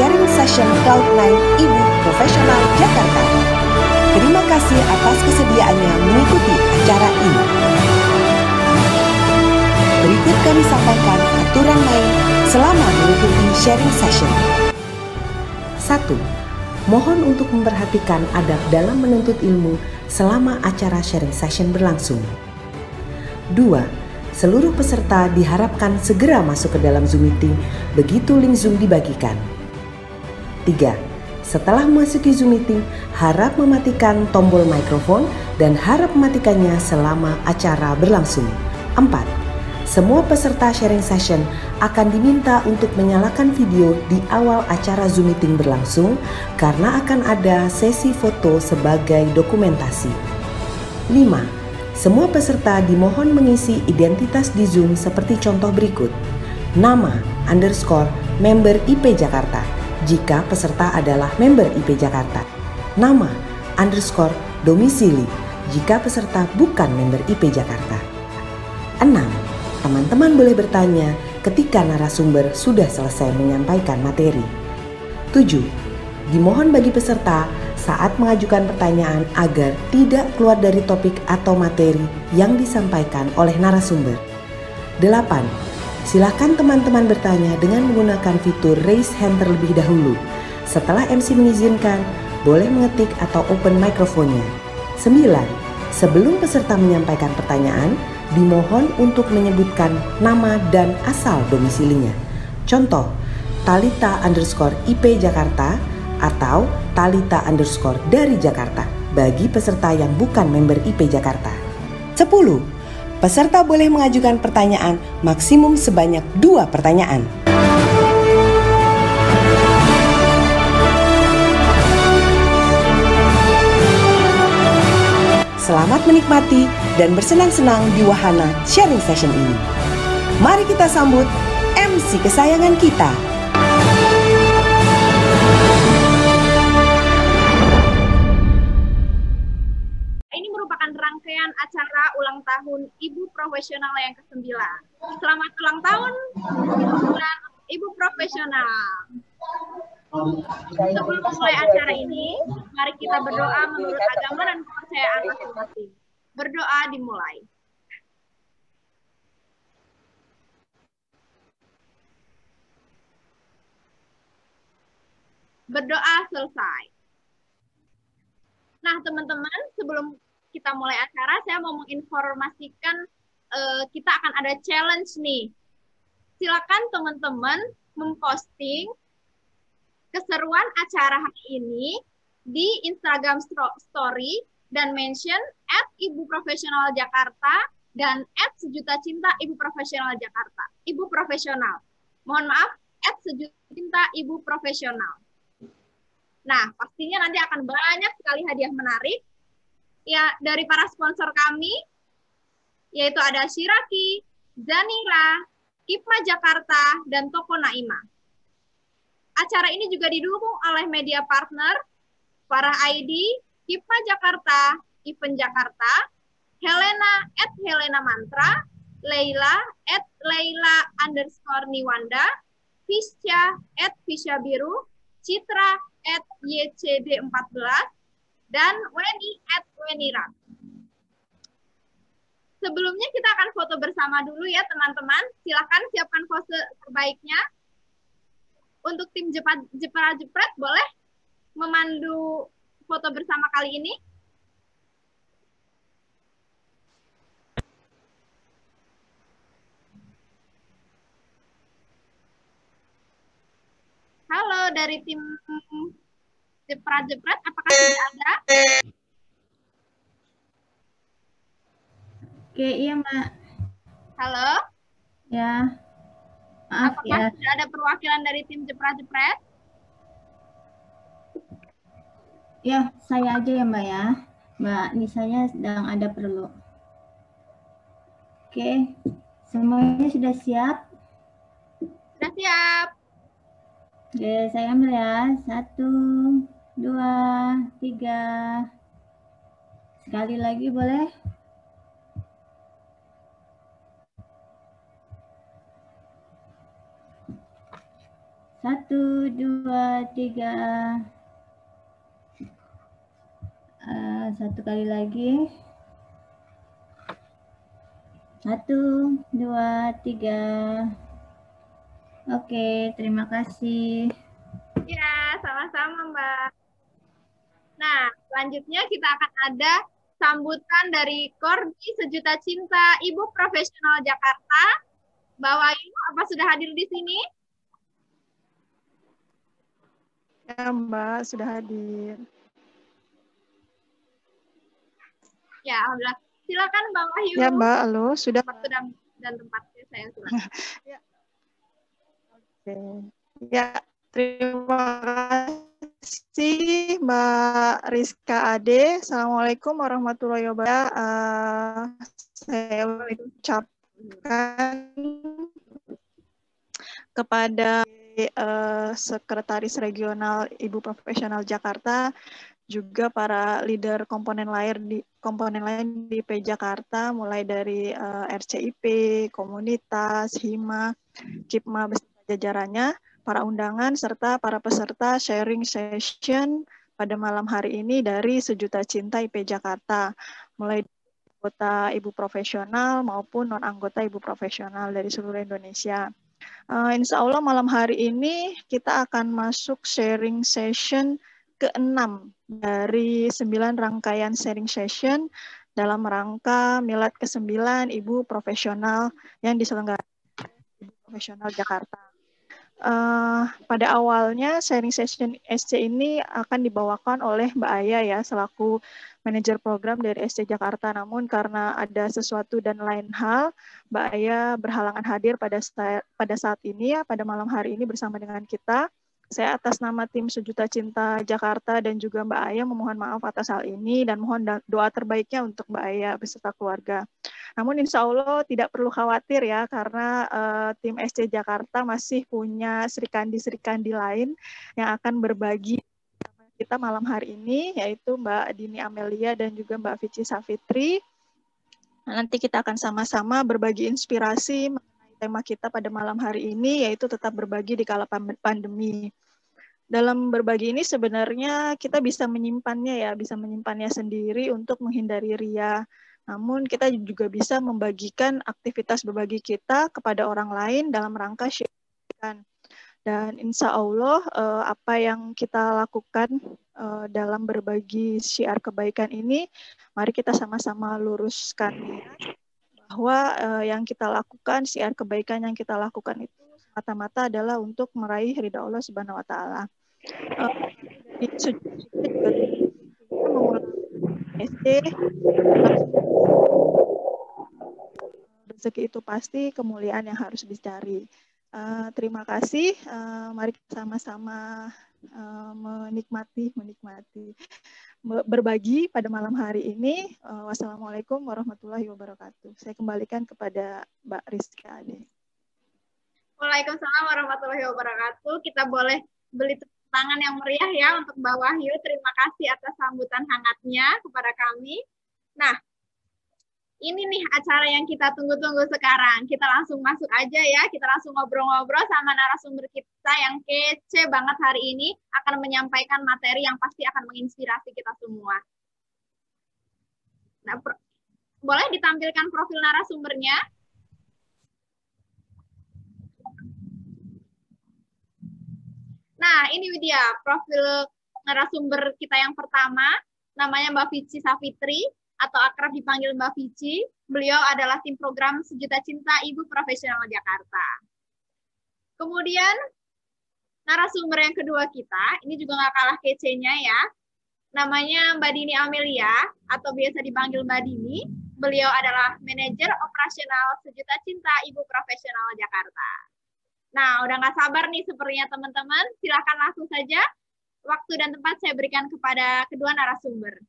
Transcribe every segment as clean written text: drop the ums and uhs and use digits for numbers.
sharing session Cloud9 Ibu Profesional Jakarta. Terima kasih atas kesediaannya mengikuti acara ini. Berikut kami sampaikan aturan main selama mengikuti sharing session. 1. Mohon untuk memperhatikan adab dalam menuntut ilmu selama acara sharing session berlangsung. 2. Seluruh peserta diharapkan segera masuk ke dalam Zoom meeting begitu link Zoom dibagikan. 3. Setelah memasuki Zoom meeting, harap mematikan tombol mikrofon dan harap mematikannya selama acara berlangsung. 4. Semua peserta sharing session akan diminta untuk menyalakan video di awal acara Zoom meeting berlangsung karena akan ada sesi foto sebagai dokumentasi. 5. Semua peserta dimohon mengisi identitas di Zoom seperti contoh berikut. Nama _member IP Jakarta jika peserta adalah member IP Jakarta. Nama _domisili jika peserta bukan member IP Jakarta. 6. Teman-teman boleh bertanya ketika narasumber sudah selesai menyampaikan materi. 7. Dimohon bagi peserta saat mengajukan pertanyaan agar tidak keluar dari topik atau materi yang disampaikan oleh narasumber. 8. Silakan teman-teman bertanya dengan menggunakan fitur raise hand terlebih dahulu. Setelah MC mengizinkan, boleh mengetik atau open mikrofonnya. 9. Sebelum peserta menyampaikan pertanyaan, dimohon untuk menyebutkan nama dan asal domisilinya. Contoh, Talita _IP Jakarta atau Talita _ dari Jakarta bagi peserta yang bukan member IP Jakarta. 10. Peserta boleh mengajukan pertanyaan maksimum sebanyak 2 pertanyaan. Selamat menikmati dan bersenang-senang di wahana sharing session ini. Mari kita sambut MC kesayangan kita. Rangkaian acara ulang tahun Ibu Profesional yang ke-9. Selamat ulang tahun Ibu Profesional. Sebelum memulai acara ini, mari kita berdoa menurut agama dan kepercayaan masing-masing. Berdoa dimulai. Berdoa selesai. Nah, teman-teman, sebelum kita mulai acara, saya mau menginformasikan kita akan ada challenge nih. Silakan teman-teman memposting keseruan acara hari ini di Instagram Story dan mention @ibuprofesionaljakarta dan @sejuta-cinta Ibu Profesional Jakarta. Ibu Profesional. Mohon maaf, @sejuta-cinta Ibu Profesional. Nah, pastinya nanti akan banyak sekali hadiah menarik ya dari para sponsor kami, yaitu ada Shiraki, Zanira, IPMA Jakarta, dan Toko Naima. Acara ini juga didukung oleh media partner, para ID, IPMA Jakarta, Event Jakarta, Helena @Helena Mantra, Leila @Leila_Niwanda, Fisya @Fisya Biru, Citra @YCD14, dan Weni @Wenira. Sebelumnya kita akan foto bersama dulu ya teman-teman. Silakan siapkan pose terbaiknya. Untuk tim Jepara-Jepret boleh memandu foto bersama kali ini. Halo dari tim Jepara-Jepret, apakah sudah ada? Oke, iya Mbak. Halo? Ya, maaf apakah ya. Sudah ada perwakilan dari tim Jepara-Jepret? Ya, saya aja ya Mbak ya. Mbak Nisanya sedang ada perlu. Oke, semuanya sudah siap? Sudah siap. Oke, saya ambil ya. 1, 2, 3. Sekali lagi boleh? 1, 2, 3. Satu kali lagi. 1, 2, 3. Oke, terima kasih. Ya, sama-sama Mbak. Nah, selanjutnya kita akan ada sambutan dari Kordi Sejuta Cinta Ibu Profesional Jakarta. Mbak Wahyu, apa sudah hadir di sini? Ya, Mbak, sudah hadir. Ya, alhamdulillah. Silakan Mbak Wahyu. Ya, Mbak, halo, sudah. Waktu dan tempatnya saya silakan. Ya. Oke. Ya, terima kasih Mbak Rizka Ade. Assalamualaikum warahmatullahi wabarakatuh. Saya ucapkan kepada Sekretaris Regional Ibu Profesional Jakarta, juga para leader komponen lain di IP Jakarta, mulai dari RCIP, komunitas, HIMA, KIPMA beserta jajarannya, para undangan, serta para peserta sharing session pada malam hari ini dari Sejuta Cinta IP Jakarta, mulai anggota ibu profesional maupun non-anggota ibu profesional dari seluruh Indonesia. Insya Allah malam hari ini kita akan masuk sharing session ke-6 dari 9 rangkaian sharing session dalam rangka Milad ke-9 Ibu Profesional yang diselenggarakan Ibu Profesional Jakarta. Pada awalnya sharing session SC ini akan dibawakan oleh Mbak Aya ya selaku manajer program dari SC Jakarta, namun karena ada sesuatu dan lain hal, Mbak Aya berhalangan hadir pada saat ini ya, pada malam hari ini bersama dengan kita. Saya atas nama tim Sejuta Cinta Jakarta dan juga Mbak Aya memohon maaf atas hal ini dan mohon doa terbaiknya untuk Mbak Aya beserta keluarga. Namun insya Allah tidak perlu khawatir ya, karena tim SC Jakarta masih punya serikandi-serikandi lain yang akan berbagi sama kita malam hari ini, yaitu Mbak Dini Amelia dan juga Mbak Vici Safitri. Nanti kita akan sama-sama berbagi inspirasi mengenai tema kita pada malam hari ini, yaitu tetap berbagi di kala pandemi. Dalam berbagi ini sebenarnya kita bisa menyimpannya sendiri untuk menghindari ria. Namun kita juga bisa membagikan aktivitas berbagi kita kepada orang lain dalam rangka sharing. Dan insya Allah apa yang kita lakukan dalam berbagi syiar kebaikan ini, mari kita sama-sama luruskan niat bahwa yang kita lakukan, syiar kebaikan yang kita lakukan itu semata-mata adalah untuk meraih ridha Allah Subhanahu wa Ta'ala. Di juga mengulang SD, rezeki itu pasti kemuliaan yang harus dicari. Terima kasih. Mari kita sama-sama menikmati berbagi pada malam hari ini. Wassalamualaikum warahmatullahi wabarakatuh. Saya kembalikan kepada Mbak Rizka Ade. Waalaikumsalam warahmatullahi wabarakatuh. Kita boleh beli tepuk tangan yang meriah ya untuk Mbak Wahyu. Terima kasih atas sambutan hangatnya kepada kami. Nah, ini nih acara yang kita tunggu-tunggu sekarang. Kita langsung masuk aja ya. Kita langsung ngobrol-ngobrol sama narasumber kita yang kece banget hari ini. Akan menyampaikan materi yang pasti akan menginspirasi kita semua. Nah, boleh ditampilkan profil narasumbernya? Nah, ini dia profil narasumber kita yang pertama. Namanya Mbak Vici Safitri, atau akrab dipanggil Mbak Vici. Beliau adalah tim program Sejuta Cinta Ibu Profesional Jakarta. Kemudian, narasumber yang kedua kita, ini juga nggak kalah kece-nya ya. Namanya Mbak Dini Amelia, atau biasa dipanggil Mbak Dini. Beliau adalah manajer operasional Sejuta Cinta Ibu Profesional Jakarta. Nah, udah nggak sabar nih sepertinya teman-teman. Silakan langsung saja. Waktu dan tempat saya berikan kepada kedua narasumber.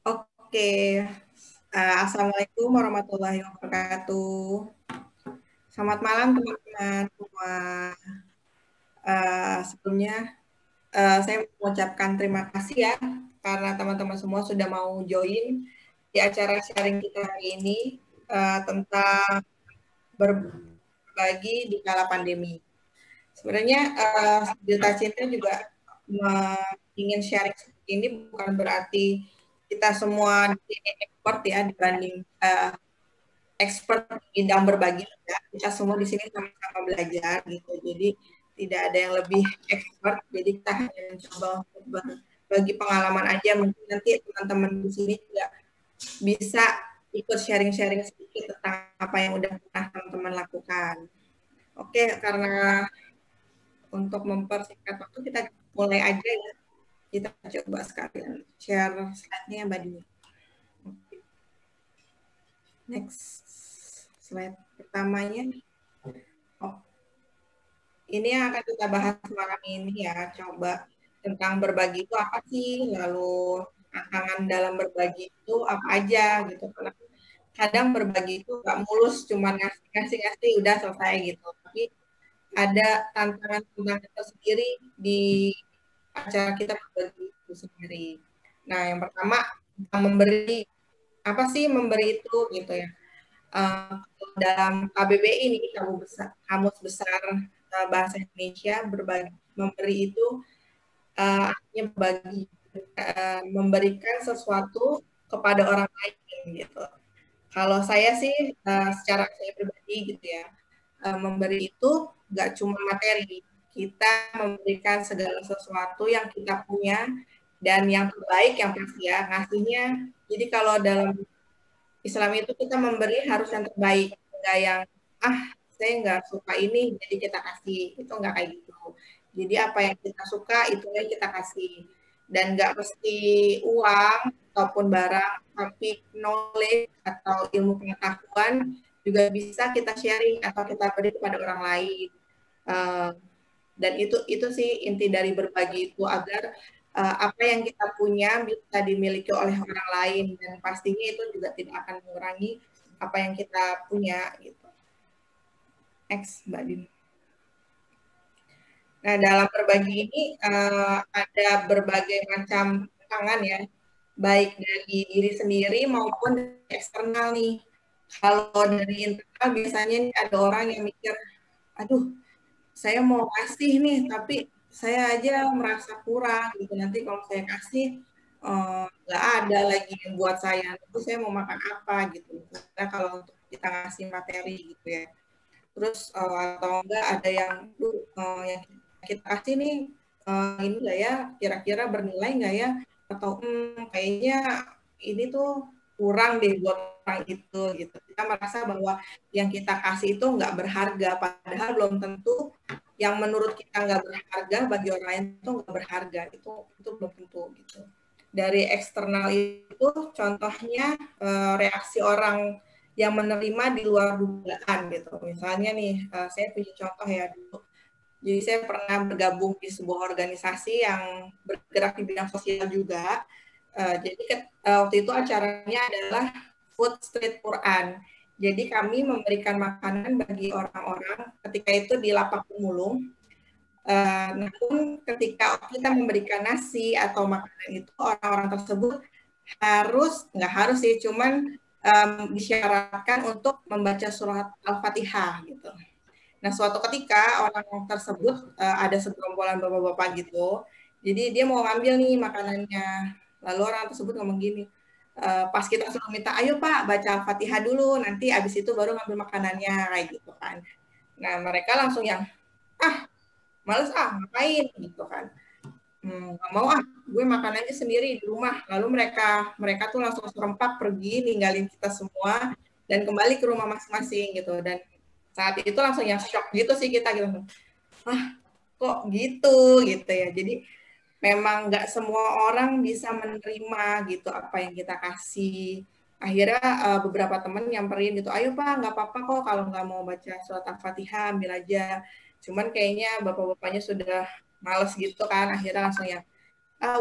Oke. Assalamualaikum warahmatullahi wabarakatuh. Selamat malam teman-teman semua. Sebelumnya saya mengucapkan terima kasih ya karena teman-teman semua sudah mau join di acara sharing kita hari ini tentang berbagi di kala pandemi. Sebenarnya Sejuta Cinta juga ingin sharing seperti ini bukan berarti kita semua di sini expert ya dibanding expert di bidang berbagi. Ya. Kita semua di sini sama-sama belajar gitu. Jadi tidak ada yang lebih expert. Jadi kita hanya mencoba untuk berbagi pengalaman aja. Mungkin nanti teman-teman di sini juga bisa ikut sharing-sharing sedikit tentang apa yang udah pernah teman-teman lakukan. Oke, karena untuk mempersingkat waktu kita mulai aja ya. Kita coba sekalian share slide-nya Mbak Dini. Next slide pertamanya. Oh. Ini yang akan kita bahas malam ini ya. Coba tentang berbagi itu apa sih? Lalu tantangan dalam berbagi itu apa aja gitu. Karena kadang berbagi itu nggak mulus, cuma ngasih udah selesai gitu. Tapi ada tantangan-tantangan tersendiri di acara kita berbagi itu sendiri. Nah, yang pertama memberi, apa sih memberi itu gitu ya. Dalam KBBI ini Kamus Besar Bahasa Indonesia, berbagi, memberi itu artinya berbagi, memberikan sesuatu kepada orang lain gitu. Kalau saya sih secara saya pribadi gitu ya, memberi itu nggak cuma materi, kita memberikan segala sesuatu yang kita punya dan yang terbaik yang pasti ya ngasihnya. Jadi kalau dalam Islam itu kita memberi harus yang terbaik, nggak yang saya nggak suka ini jadi kita kasih, itu nggak kayak gitu. Jadi apa yang kita suka itu yang kita kasih dan nggak mesti uang ataupun barang, tapi knowledge atau ilmu pengetahuan juga bisa kita sharing atau kita beri kepada orang lain. Dan itu sih inti dari berbagi itu, agar apa yang kita punya bisa dimiliki oleh orang lain dan pastinya itu juga tidak akan mengurangi apa yang kita punya gitu. Next, Mbak Dini. Nah, dalam berbagi ini ada berbagai macam tantangan ya, baik dari diri sendiri maupun dari eksternal nih. Kalau dari internal biasanya nih ada orang yang mikir, aduh, saya mau kasih nih, tapi saya aja merasa kurang gitu. Nanti kalau saya kasih nggak ada lagi yang buat saya. Nanti saya mau makan apa gitu. Karena kalau untuk kita ngasih materi gitu ya. Terus atau enggak ada yang yang kita kasih nih ini nggak ya, kira-kira bernilai nggak ya? Atau kayaknya ini tuh kurang deh buat orang itu gitu. Kita merasa bahwa yang kita kasih itu nggak berharga, padahal belum tentu yang menurut kita nggak berharga bagi orang lain itu nggak berharga, itu belum tentu gitu. Dari eksternal itu contohnya reaksi orang yang menerima di luar dugaan gitu. Misalnya nih, saya punya contoh ya dulu. Jadi saya pernah bergabung di sebuah organisasi yang bergerak di bidang sosial juga. Jadi waktu itu acaranya adalah Food Street Quran. Jadi kami memberikan makanan bagi orang-orang ketika itu di lapak pemulung. Namun ketika kita memberikan nasi atau makanan itu, orang-orang tersebut nggak harus sih, cuman disyaratkan untuk membaca surat Al-Fatihah gitu. Nah, suatu ketika orang tersebut ada segerombolan bapak-bapak gitu, jadi dia mau ngambil nih makanannya. Lalu orang tersebut ngomong gini, pas kita suruh minta, ayo Pak, baca Al-Fatihah dulu, nanti abis itu baru ngambil makanannya, kayak gitu kan. Nah, mereka langsung yang, males ngapain gitu kan. Nggak mau gue makan aja sendiri di rumah. Lalu mereka tuh langsung serempak pergi, ninggalin kita semua, dan kembali ke rumah masing-masing gitu. Dan saat itu langsung yang shock gitu sih kita gitu. Kok gitu ya. Jadi memang nggak semua orang bisa menerima gitu apa yang kita kasih. Akhirnya beberapa teman nyamperin gitu, ayo Pak, nggak apa-apa kok kalau nggak mau baca surat Al-Fatihah, ambil aja. Cuman kayaknya bapak-bapaknya sudah males gitu kan, akhirnya langsung ya,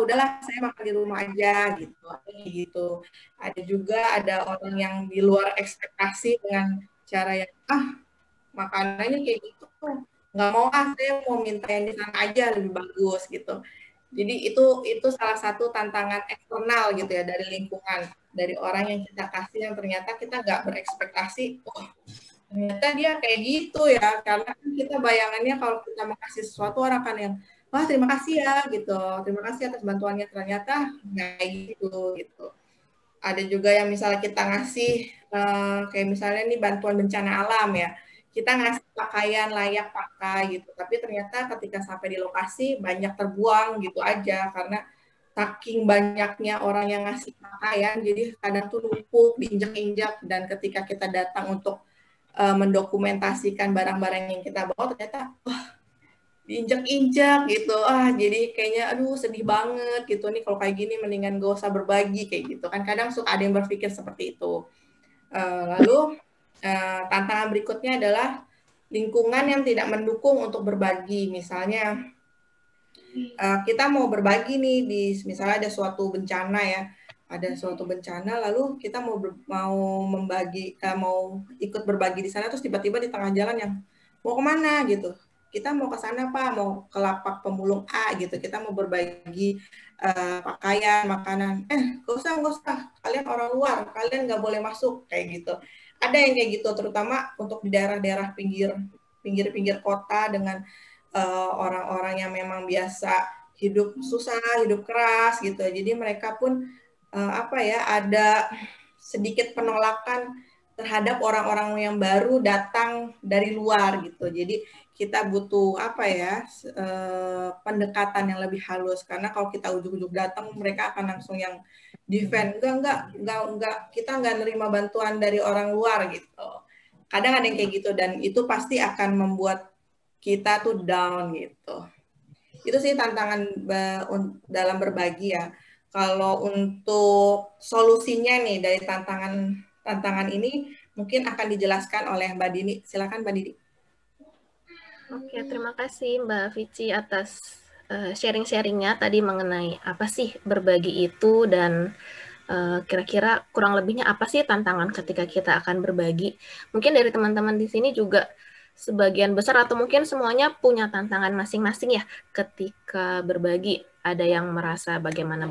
udahlah saya makan di rumah aja gitu. Ada juga ada orang yang di luar ekspektasi dengan cara yang makanannya kayak gitu, nggak mau saya mau minta yang di sana aja lebih bagus gitu. Jadi itu salah satu tantangan eksternal gitu ya, dari lingkungan, dari orang yang kita kasih yang ternyata kita nggak berekspektasi, ternyata dia kayak gitu ya, karena kan kita bayangannya kalau kita mau kasih sesuatu orang kan yang wah terima kasih ya gitu, terima kasih atas bantuannya, ternyata nggak kayak gitu. Ada juga yang misalnya kita ngasih kayak misalnya nih bantuan bencana alam ya, kita ngasih pakaian layak pakai gitu, tapi ternyata ketika sampai di lokasi banyak terbuang gitu aja karena saking banyaknya orang yang ngasih pakaian, jadi kadang tuh numpuk, diinjak-injak, dan ketika kita datang untuk mendokumentasikan barang-barang yang kita bawa, ternyata diinjak-injak gitu. Jadi kayaknya aduh sedih banget gitu nih, kalau kayak gini mendingan gak usah berbagi kayak gitu kan. Kadang suka ada yang berpikir seperti itu. Lalu tantangan berikutnya adalah lingkungan yang tidak mendukung untuk berbagi. Misalnya kita mau berbagi nih di misalnya ada suatu bencana ya, ada suatu bencana lalu kita mau membagi mau ikut berbagi di sana, terus tiba-tiba di tengah jalan yang mau kemana gitu, kita mau ke sana Pak, mau ke lapak pemulung A gitu, kita mau berbagi pakaian, makanan, gak usah, kalian orang luar, kalian nggak boleh masuk kayak gitu. Ada yang kayak gitu, terutama untuk di daerah-daerah pinggir kota dengan orang-orang yang memang biasa hidup susah, hidup keras gitu. Jadi mereka pun ada sedikit penolakan terhadap orang-orang yang baru datang dari luar gitu. Jadi kita butuh pendekatan yang lebih halus, karena kalau kita ujuk-ujuk datang mereka akan langsung yang defend, enggak, kita nggak nerima bantuan dari orang luar gitu. Kadang ada yang kayak gitu, dan itu pasti akan membuat kita tuh down gitu. Itu sih tantangan dalam berbagi ya. Kalau untuk solusinya nih dari tantangan ini mungkin akan dijelaskan oleh Mbak Dini. Silakan Mbak Dini. Oke, terima kasih Mbak Vici atas sharing-sharingnya tadi mengenai apa sih berbagi itu, dan kira-kira kurang lebihnya apa sih tantangan ketika kita akan berbagi. Mungkin dari teman-teman di sini juga sebagian besar atau mungkin semuanya punya tantangan masing-masing ya ketika berbagi. Ada yang merasa bagaimana,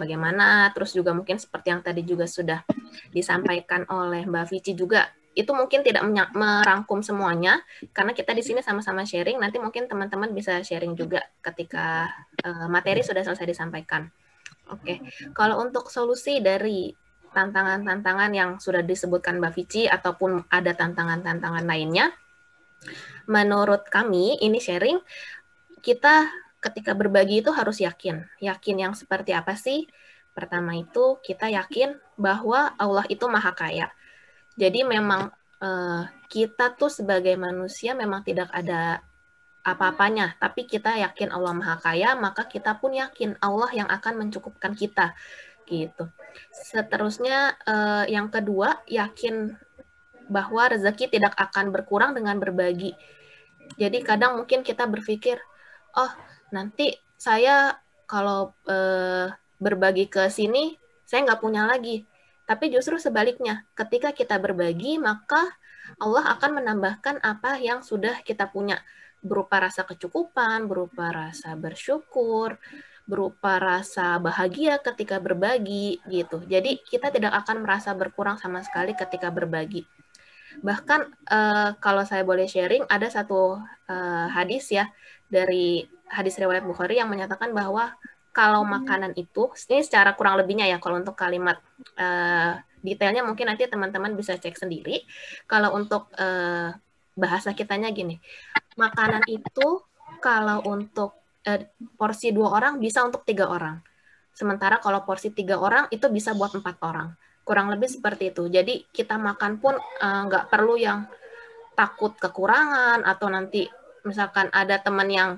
terus juga mungkin seperti yang tadi juga sudah disampaikan oleh Mbak Vici juga, itu mungkin tidak merangkum semuanya, karena kita di sini sama-sama sharing, nanti mungkin teman-teman bisa sharing juga ketika materi sudah selesai disampaikan. Oke, kalau untuk solusi dari tantangan-tantangan yang sudah disebutkan Mbak Vici ataupun ada tantangan-tantangan lainnya, menurut kami ini sharing, kita ketika berbagi itu harus yakin yang seperti apa sih? Pertama itu kita yakin bahwa Allah itu maha kaya. Jadi memang kita tuh sebagai manusia memang tidak ada apa-apanya, tapi kita yakin Allah maha kaya, maka kita pun yakin Allah yang akan mencukupkan kita, gitu. Seterusnya yang kedua, yakin bahwa rezeki tidak akan berkurang dengan berbagi. Jadi kadang mungkin kita berpikir, oh nanti saya kalau berbagi ke sini, saya nggak punya lagi. Tapi justru sebaliknya, ketika kita berbagi, maka Allah akan menambahkan apa yang sudah kita punya, berupa rasa kecukupan, berupa rasa bersyukur, berupa rasa bahagia ketika berbagi, gitu. Jadi kita tidak akan merasa berkurang sama sekali ketika berbagi. Bahkan kalau saya boleh sharing, ada satu hadis ya, dari hadis riwayat Bukhari yang menyatakan bahwa kalau makanan itu, ini secara kurang lebihnya ya, kalau untuk kalimat detailnya mungkin nanti teman-teman bisa cek sendiri. Kalau untuk bahasa kitanya gini, makanan itu kalau untuk porsi 2 orang bisa untuk 3 orang. Sementara kalau porsi 3 orang itu bisa buat 4 orang. Kurang lebih seperti itu. Jadi kita makan pun nggak perlu yang takut kekurangan, atau nanti misalkan ada teman yang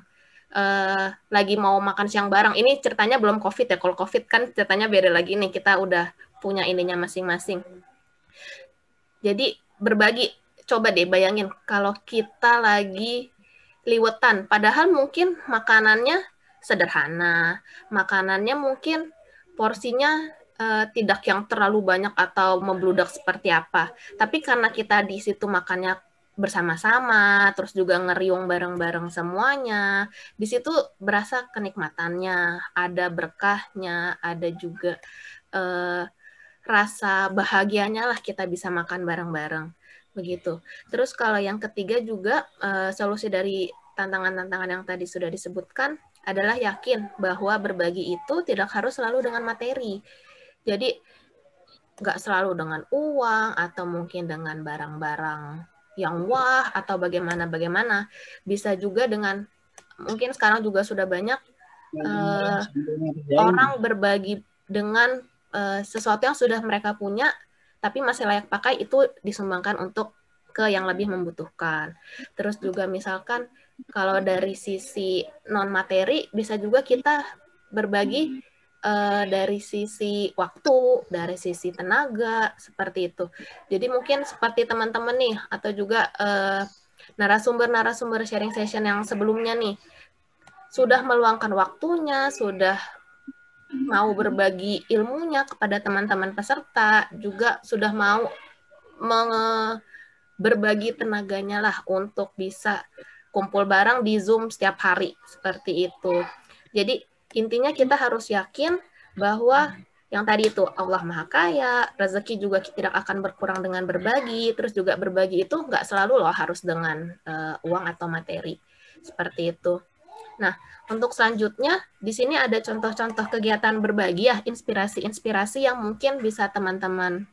lagi mau makan siang bareng. Ini ceritanya belum COVID ya. Kalau COVID kan ceritanya beda lagi nih. Kita udah punya ininya masing-masing. Jadi berbagi. Coba deh bayangin kalau kita lagi liwetan. Padahal mungkin makanannya sederhana. Makanannya mungkin porsinya tidak yang terlalu banyak atau membludak seperti apa. Tapi karena kita di situ makannya bersama-sama, terus juga ngeriung bareng-bareng semuanya. Di situ berasa kenikmatannya, ada berkahnya, ada juga rasa bahagianya lah kita bisa makan bareng-bareng. Begitu. Terus kalau yang ketiga juga solusi dari tantangan-tantangan yang tadi sudah disebutkan adalah yakin bahwa berbagi itu tidak harus selalu dengan materi. Jadi nggak selalu dengan uang atau mungkin dengan barang-barang yang wah atau bagaimana. Bisa juga dengan, mungkin sekarang juga sudah banyak orang berbagi dengan sesuatu yang sudah mereka punya tapi masih layak pakai, itu disumbangkan untuk ke yang lebih membutuhkan. Terus juga misalkan kalau dari sisi non materi bisa juga kita berbagi dari sisi waktu, dari sisi tenaga, seperti itu. Jadi mungkin seperti teman-teman nih, atau juga narasumber-narasumber sharing session yang sebelumnya nih, sudah meluangkan waktunya, sudah mau berbagi ilmunya kepada teman-teman peserta, juga sudah mau berbagi tenaganya lah untuk bisa kumpul bareng di Zoom setiap hari, seperti itu. Jadi intinya kita harus yakin bahwa yang tadi itu Allah Maha Kaya, rezeki juga tidak akan berkurang dengan berbagi, terus juga berbagi itu nggak selalu loh harus dengan uang atau materi, seperti itu. Nah, untuk selanjutnya di sini ada contoh-contoh kegiatan berbagi ya, inspirasi-inspirasi yang mungkin bisa teman-teman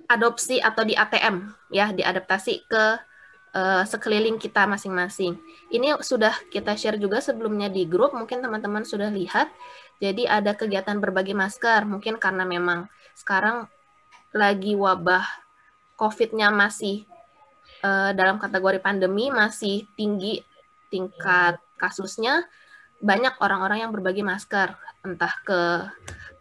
adopsi atau di ATM ya, diadaptasi ke sekeliling kita masing-masing. Ini sudah kita share juga sebelumnya di grup, mungkin teman-teman sudah lihat. Jadi ada kegiatan berbagi masker, mungkin karena memang sekarang lagi wabah COVID-nya masih dalam kategori pandemi, masih tinggi tingkat kasusnya, banyak orang-orang yang berbagi masker, entah ke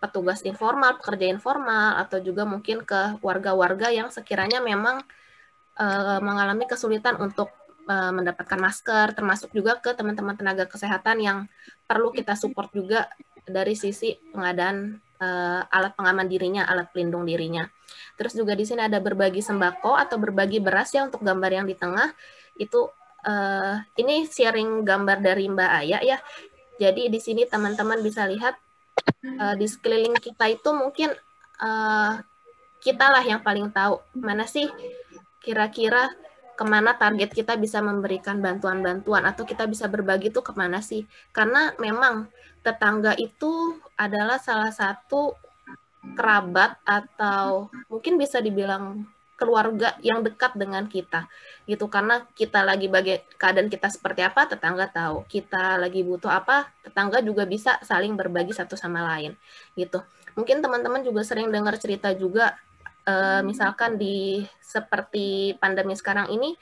petugas informal, pekerja informal, atau juga mungkin ke warga-warga yang sekiranya memang mengalami kesulitan untuk mendapatkan masker, termasuk juga ke teman-teman tenaga kesehatan yang perlu kita support juga dari sisi pengadaan alat pengaman dirinya, alat pelindung dirinya. Terus juga di sini ada berbagi sembako atau berbagi beras ya, untuk gambar yang di tengah itu ini sharing gambar dari Mbak Aya ya. Jadi di sini teman-teman bisa lihat di sekeliling kita itu mungkin kita lah yang paling tahu mana sih kira-kira kemana target kita bisa memberikan bantuan-bantuan atau kita bisa berbagi itu kemana sih. Karena memang tetangga itu adalah salah satu kerabat atau mungkin bisa dibilang keluarga yang dekat dengan kita gitu, karena kita lagi keadaan kita seperti apa, tetangga tahu. Kita lagi butuh apa, tetangga juga bisa saling berbagi satu sama lain gitu. Mungkin teman-teman juga sering dengar cerita juga misalkan di seperti pandemi sekarang ini,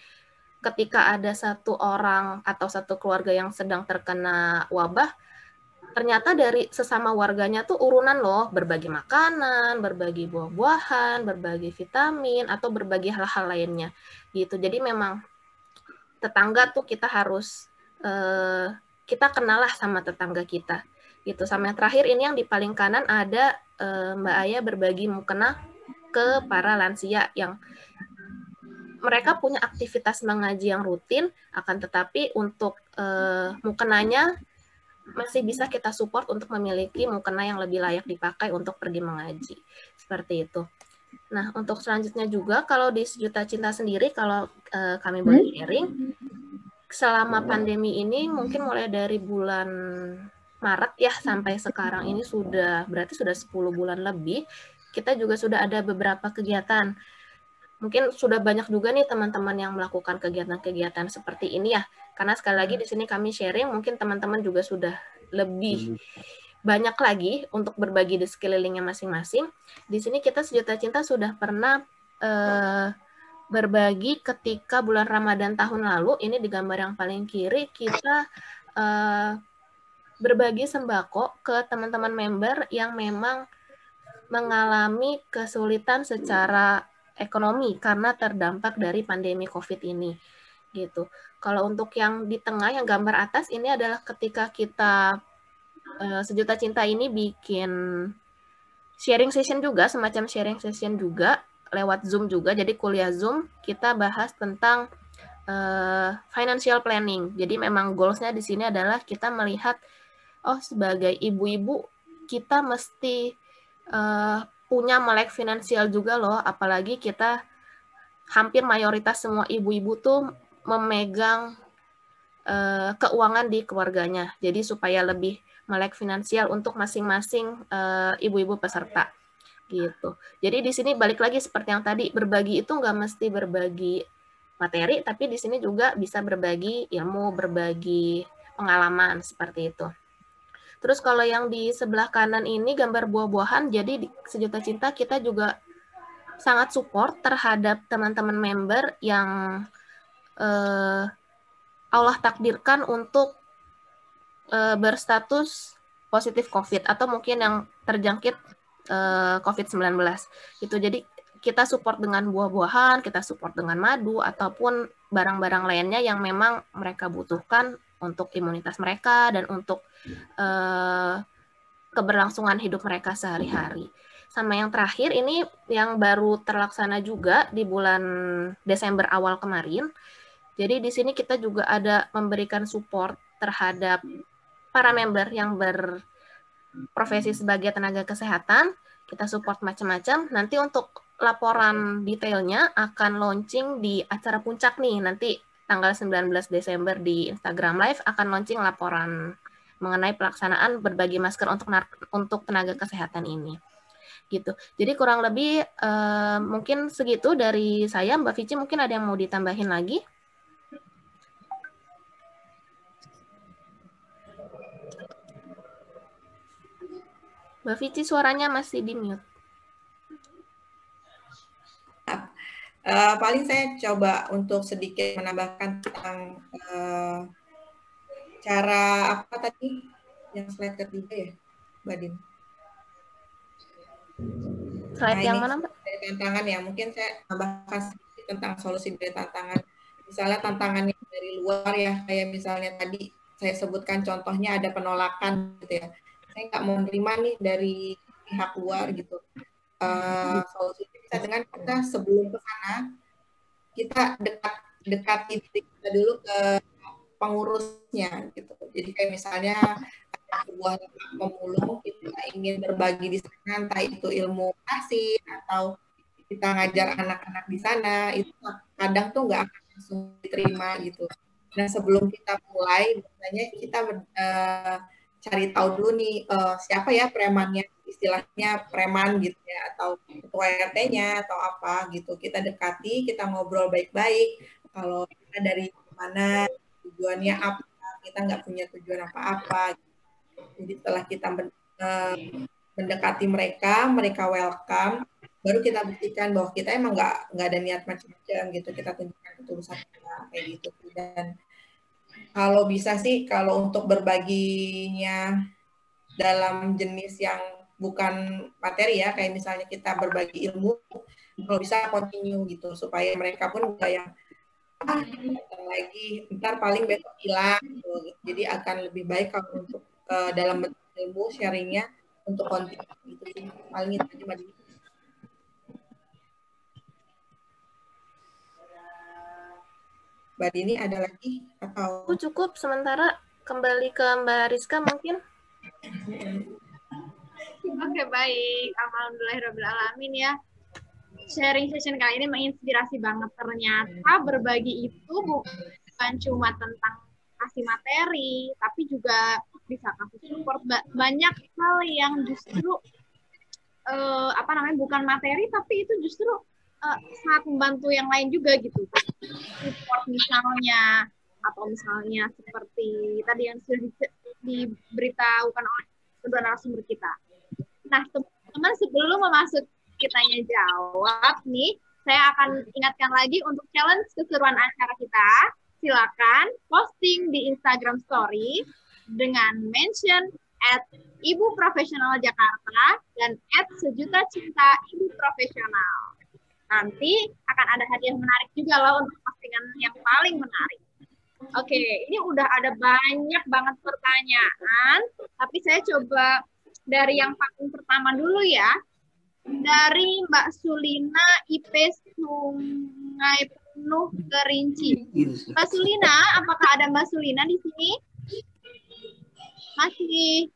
ketika ada satu orang atau satu keluarga yang sedang terkena wabah, ternyata dari sesama warganya tuh urunan loh, berbagi makanan, berbagi buah-buahan, berbagi vitamin, atau berbagi hal-hal lainnya gitu. Jadi memang tetangga tuh kita harus kita kenal lah sama tetangga kita gitu. Sama yang terakhir ini yang di paling kanan ada Mbak Aya berbagi mukena ke para lansia yang mereka punya aktivitas mengaji yang rutin, akan tetapi untuk mukenanya masih bisa kita support untuk memiliki mukena yang lebih layak dipakai untuk pergi mengaji. Seperti itu. Nah, untuk selanjutnya juga, kalau di Sejuta Cinta sendiri, kalau kami boleh sharing, selama pandemi ini mungkin mulai dari bulan Maret ya sampai sekarang ini berarti sudah 10 bulan lebih, kita juga sudah ada beberapa kegiatan. Mungkin sudah banyak juga nih teman-teman yang melakukan kegiatan-kegiatan seperti ini ya. Karena sekali lagi di sini kami sharing, mungkin teman-teman juga sudah lebih banyak lagi untuk berbagi di sekelilingnya masing-masing. Di sini kita Sejuta Cinta sudah pernah berbagi ketika bulan Ramadan tahun lalu. Ini di gambar yang paling kiri, kita berbagi sembako ke teman-teman member yang memang mengalami kesulitan secara ekonomi karena terdampak dari pandemi COVID ini gitu. Kalau untuk yang di tengah, yang gambar atas ini adalah ketika kita Sejuta Cinta ini bikin sharing session juga, semacam sharing session juga lewat Zoom juga. Jadi kuliah Zoom kita bahas tentang financial planning. Jadi memang goals-nya di sini adalah kita melihat sebagai ibu-ibu kita mesti punya melek finansial juga loh, apalagi kita hampir mayoritas semua ibu-ibu tuh memegang keuangan di keluarganya. Jadi supaya lebih melek finansial untuk masing-masing ibu-ibu peserta gitu. Jadi di sini balik lagi seperti yang tadi, berbagi itu nggak mesti berbagi materi, tapi di sini juga bisa berbagi ilmu, berbagi pengalaman seperti itu. Terus kalau yang di sebelah kanan ini gambar buah-buahan, jadi di Sejuta Cinta kita juga sangat support terhadap teman-teman member yang Allah takdirkan untuk berstatus positif COVID atau mungkin yang terjangkit COVID-19. Itu jadi kita support dengan buah-buahan, kita support dengan madu ataupun barang-barang lainnya yang memang mereka butuhkan untuk imunitas mereka dan untuk keberlangsungan hidup mereka sehari-hari. Sama yang terakhir ini yang baru terlaksana juga di bulan Desember awal kemarin. Jadi di sini kita juga ada memberikan support terhadap para member yang berprofesi sebagai tenaga kesehatan. Kita support macam-macam. Nanti untuk laporan detailnya akan launching di acara puncak nih. Nanti tanggal 19 Desember di Instagram Live akan launching laporan mengenai pelaksanaan berbagi masker untuk tenaga kesehatan ini. Gitu. Jadi kurang lebih mungkin segitu dari saya. Mbak Vici mungkin ada yang mau ditambahin lagi? Mbak Vici suaranya masih di mute. Paling saya coba untuk sedikit menambahkan tentang cara apa tadi yang slide ketiga ya, Mbak Din. Slide yang mana, Mbak? Dari tantangan ya, mungkin saya tambahkan sedikit tentang solusi dari tantangan. Misalnya tantangannya dari luar ya, kayak misalnya tadi saya sebutkan contohnya ada penolakan gitu ya. Saya nggak mau menerima nih dari pihak luar gitu. Solusinya bisa dengan kita sebelum ke sana, kita dekati kita dulu ke pengurusnya gitu. Jadi kayak misalnya ada sebuah pemulung kita ingin berbagi di sana, entah itu ilmu kasih atau kita ngajar anak-anak di sana, itu kadang tuh nggak akan langsung diterima gitu. Nah sebelum kita mulai, biasanya kita cari tahu dulu nih siapa ya premannya, istilahnya preman gitu ya, atau ketua RT-nya atau apa gitu. Kita dekati, kita ngobrol baik-baik. Kalau kita dari mana, tujuannya apa, kita nggak punya tujuan apa-apa. Jadi setelah kita mendekati mereka welcome, baru kita buktikan bahwa kita emang nggak ada niat macam-macam gitu. Kita tunjukkan ketulusan kita kayak gitu. Dan kalau bisa sih, kalau untuk berbaginya dalam jenis yang bukan materi ya, kayak misalnya kita berbagi ilmu, kalau bisa continue gitu, supaya mereka pun enggak yang lagi, ntar paling besok hilang gitu. Jadi akan lebih baik kalau untuk dalam bentuk ilmu sharingnya untuk continue gitu sih. Paling itu aja Mbak Dini. Mbak Dini ada lagi atau? Cukup sementara, kembali ke Mbak Rizka mungkin. Oke, baik. Alhamdulillahirrahmanirrahim ya. Sharing session kali ini menginspirasi banget. Ternyata berbagi itu bukan cuma tentang kasih materi, tapi juga bisa kasih support. Banyak hal yang justru bukan materi, tapi itu justru sangat membantu yang lain juga gitu. Support misalnya, atau misalnya seperti tadi yang sudah diberitahukan oleh kedua narasumber kita. Nah, teman-teman sebelum memasuki kitanya jawab nih, saya akan ingatkan lagi untuk challenge keseruan acara kita. Silakan posting di Instagram Story dengan mention @ibuprofesionaljakarta dan @sejutacinta-ibu-profesional. Nanti akan ada hadiah menarik juga loh untuk postingan yang paling menarik. Oke, ini udah ada banyak banget pertanyaan, tapi saya coba dari yang paling pertama dulu ya. Dari Mbak Sulina IP Sungai Penuh Kerinci. Mbak Sulina, apakah ada Mbak Sulina di sini? Masih.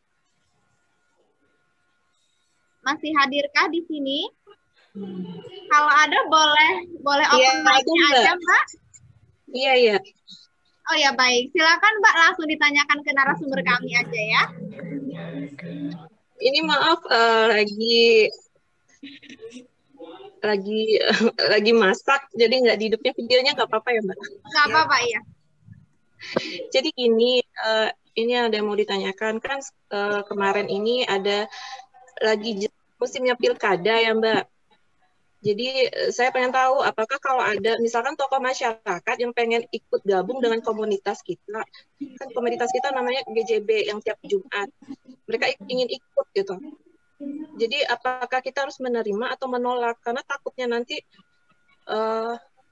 masih hadirkah di sini? Kalau ada boleh Iya, open mic-nya ada, Mbak. aja, Mbak. Iya, iya. Oh ya, baik. Silakan Mbak langsung ditanyakan ke narasumber kami aja ya. Ini maaf lagi masak, jadi nggak dihidupnya videonya, nggak apa-apa ya, Mbak? Nggak apa-apa, ya. Jadi gini, ini ada yang mau ditanyakan kan kemarin ini ada lagi musimnya pilkada ya, Mbak. Jadi saya pengen tahu apakah kalau ada misalkan tokoh masyarakat yang pengen ikut gabung dengan komunitas kita, kan komunitas kita namanya GJB yang tiap Jumat, mereka ingin ikut gitu. Jadi apakah kita harus menerima atau menolak? Karena takutnya nanti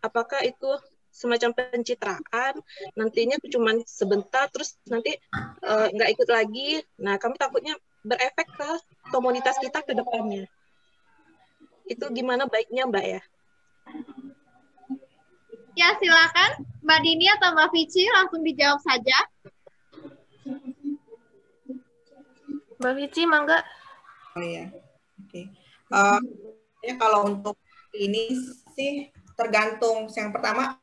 apakah itu semacam pencitraan, nantinya cuma sebentar, terus nanti nggak ikut lagi. Nah, kami takutnya berefek ke komunitas kita ke depannya. Itu gimana baiknya, Mbak ya? Ya, silakan Mbak Dini atau Mbak Vici langsung dijawab saja. Mbak Vici, mangga. Oh ya, oke. Ya kalau untuk ini sih tergantung. Yang pertama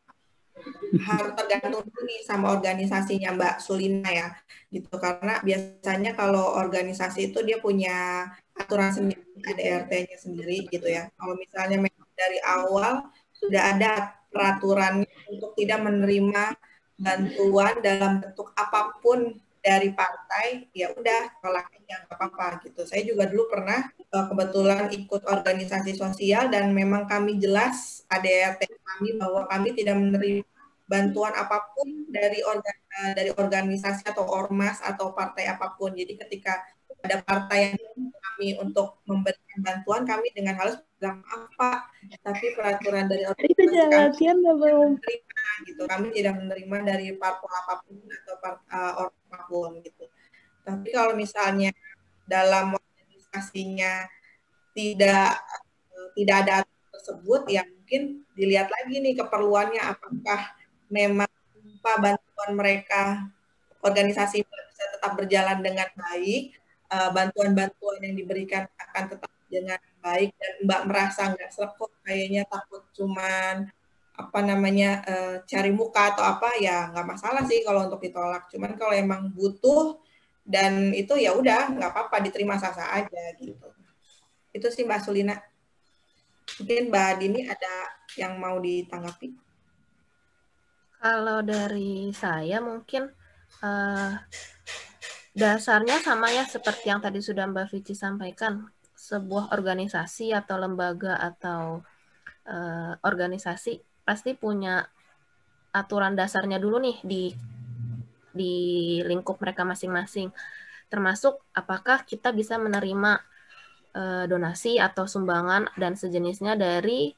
harus tergantung nih sama organisasinya Mbak Sulina ya, gitu. Karena biasanya kalau organisasi itu dia punya aturan sendiri, ada RT-nya sendiri gitu ya. Kalau misalnya memang dari awal sudah ada peraturan untuk tidak menerima bantuan dalam bentuk apapun dari partai, ya udah tolak aja nggak apa-apa gitu. Saya juga dulu pernah kebetulan ikut organisasi sosial dan memang kami jelas ADRT kami bahwa kami tidak menerima bantuan apapun dari organisasi atau ormas atau partai apapun. Jadi ketika ada partai yang kami untuk memberikan bantuan, kami dengan halus bilang maaf Pak, tapi peraturan dari organisasi kami menerima gitu. Kami tidak menerima dari parpol apapun atau ormas apapun gitu. Tapi kalau misalnya dalam organisasinya tidak ada tersebut, ya mungkin dilihat lagi nih keperluannya, apakah memang bantuan mereka organisasi bisa tetap berjalan dengan baik, bantuan-bantuan yang diberikan akan tetap dengan baik, dan Mbak merasa nggak serkut, kayaknya takut cuman cari muka atau apa, ya nggak masalah sih kalau untuk ditolak. Cuman kalau emang butuh dan itu ya udah nggak apa-apa, diterima sah-sah aja gitu. Itu sih Mbak Sulina. Mungkin Mbak Dini ada yang mau ditanggapi? Kalau dari saya mungkin dasarnya sama ya seperti yang tadi sudah Mbak Vici sampaikan. Sebuah organisasi atau lembaga atau organisasi pasti punya aturan dasarnya dulu nih di lingkup mereka masing-masing. Termasuk apakah kita bisa menerima donasi atau sumbangan dan sejenisnya dari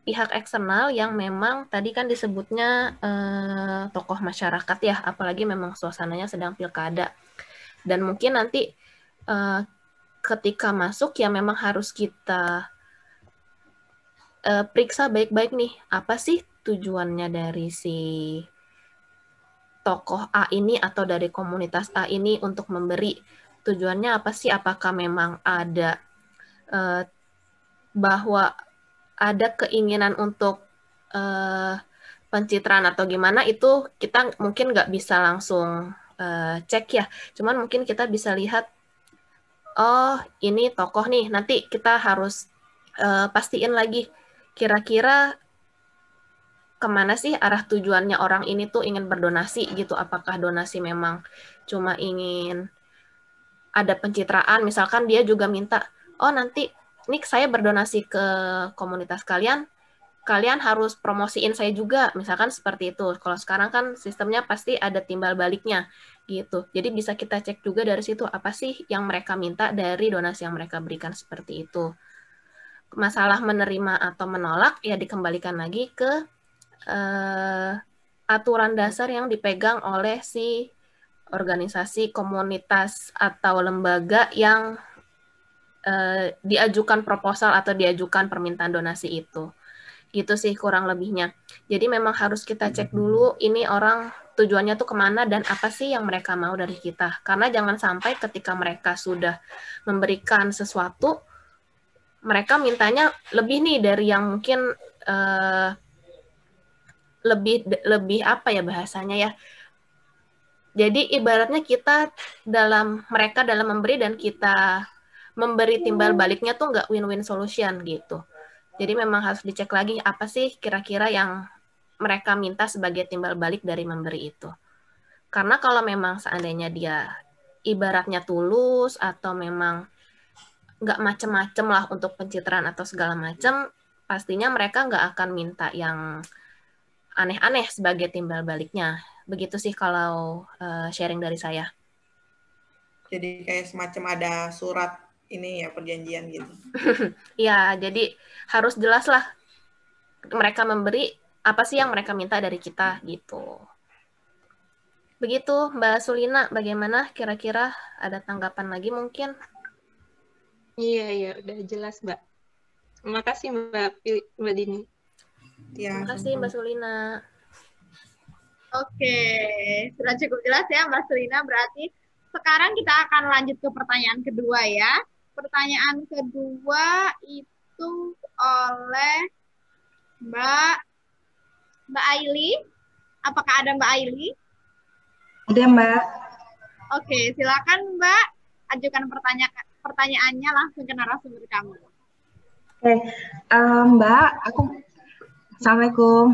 pihak eksternal yang memang tadi kan disebutnya tokoh masyarakat ya, apalagi memang suasananya sedang pilkada. Dan mungkin nanti ketika masuk ya memang harus kita periksa baik-baik nih, apa sih tujuannya dari si tokoh A ini atau dari komunitas A ini untuk memberi. Tujuannya apa sih? Apakah memang ada bahwa ada keinginan untuk pencitraan atau gimana, itu kita mungkin nggak bisa langsung cek ya. Cuman mungkin kita bisa lihat, oh ini tokoh nih, nanti kita harus pastiin lagi kira-kira kemana sih arah tujuannya orang ini tuh ingin berdonasi gitu. Apakah donasi memang cuma ingin ada pencitraan, misalkan dia juga minta, oh nanti ini saya berdonasi ke komunitas kalian, kalian harus promosiin saya juga, misalkan seperti itu. Kalau sekarang kan sistemnya pasti ada timbal baliknya gitu. Jadi bisa kita cek juga dari situ apa sih yang mereka minta dari donasi yang mereka berikan seperti itu. Masalah menerima atau menolak ya dikembalikan lagi ke aturan dasar yang dipegang oleh si organisasi, komunitas, atau lembaga yang diajukan proposal atau diajukan permintaan donasi itu. Gitu sih kurang lebihnya. Jadi memang harus kita cek dulu ini orang tujuannya tuh kemana dan apa sih yang mereka mau dari kita. Karena jangan sampai ketika mereka sudah memberikan sesuatu, mereka mintanya lebih nih dari yang mungkin lebih apa ya bahasanya ya. Jadi ibaratnya mereka dalam memberi dan kita memberi timbal baliknya tuh nggak win-win solution gitu. Jadi memang harus dicek lagi apa sih kira-kira yang mereka minta sebagai timbal balik dari memberi itu. Karena kalau memang seandainya dia ibaratnya tulus atau memang nggak macem-macem lah untuk pencitraan atau segala macem, pastinya mereka nggak akan minta yang aneh-aneh sebagai timbal baliknya. Begitu sih kalau sharing dari saya. Jadi kayak semacam ada surat ini ya, perjanjian gitu. Ya, jadi harus jelas lah mereka memberi apa sih yang mereka minta dari kita gitu. Begitu Mbak Sulina, bagaimana kira-kira ada tanggapan lagi mungkin? Iya, udah jelas, Mbak. Terima kasih Mbak Dini. Ya, Terima kasih Mbak Sulina. Oke, sudah cukup jelas ya Mbak Sulina. Berarti sekarang kita akan lanjut ke pertanyaan kedua ya. Pertanyaan kedua itu oleh Mbak Aili. Apakah ada Mbak Aili? Ada, Mbak. Oke, silakan Mbak ajukan pertanyaannya langsung ke narasumber kamu. Oke, Mbak, Assalamualaikum.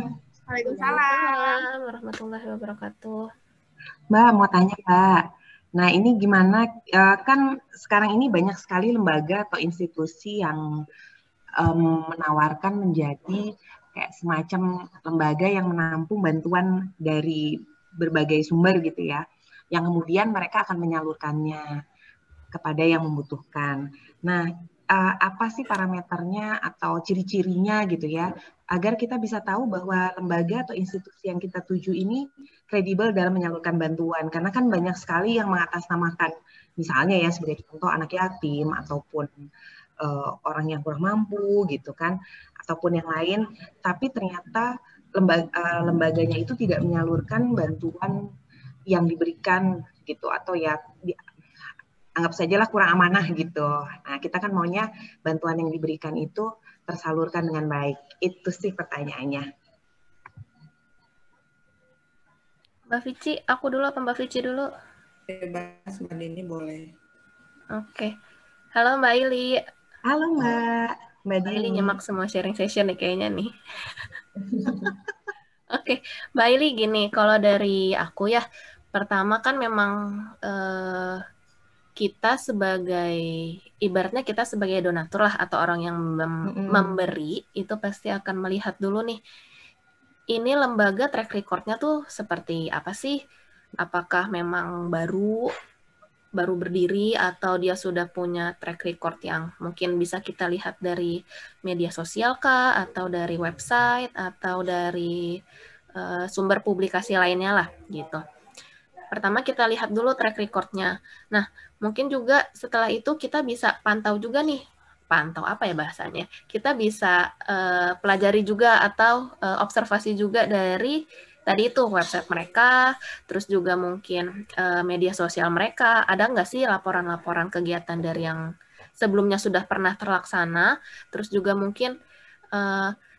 Waalaikumsalam. Waalaikumsalam warahmatullahi wabarakatuh. Mbak, mau tanya, Mbak. Nah, ini gimana, kan sekarang ini banyak sekali lembaga atau institusi yang menawarkan menjadi kayak semacam lembaga yang menampung bantuan dari berbagai sumber gitu ya, yang kemudian mereka akan menyalurkannya kepada yang membutuhkan. Nah, apa sih parameternya atau ciri-cirinya gitu ya, agar kita bisa tahu bahwa lembaga atau institusi yang kita tuju ini kredibel dalam menyalurkan bantuan. Karena kan banyak sekali yang mengatasnamakan, misalnya ya sebagai contoh anak yatim ataupun orang yang kurang mampu gitu kan, ataupun yang lain, tapi ternyata lembaganya itu tidak menyalurkan bantuan yang diberikan gitu, atau ya anggap sajalah kurang amanah gitu. Nah, kita kan maunya bantuan yang diberikan itu tersalurkan dengan baik. Itu sih pertanyaannya. Mbak Vici, aku dulu apa Mbak Vici dulu? Bebas, Mbak Dini boleh. Oke. Halo Mbak Ili. Halo Mbak Mbak Ili nyimak semua sharing session nih kayaknya nih. Oke, Mbak Ili gini, kalau dari aku ya, pertama kan memang kita ibaratnya kita sebagai donatur lah atau orang yang memberi, itu pasti akan melihat dulu nih, ini lembaga track record-nya tuh seperti apa sih? Apakah memang baru berdiri atau dia sudah punya track record yang mungkin bisa kita lihat dari media sosial kah, atau dari website, atau dari sumber publikasi lainnya lah gitu. Pertama kita lihat dulu track record-nya. Nah, mungkin juga setelah itu kita bisa pantau juga nih. Pantau apa ya bahasanya? Kita bisa pelajari juga atau observasi juga dari tadi itu website mereka, terus juga mungkin media sosial mereka. Ada nggak sih laporan-laporan kegiatan dari yang sebelumnya sudah pernah terlaksana? Terus juga mungkin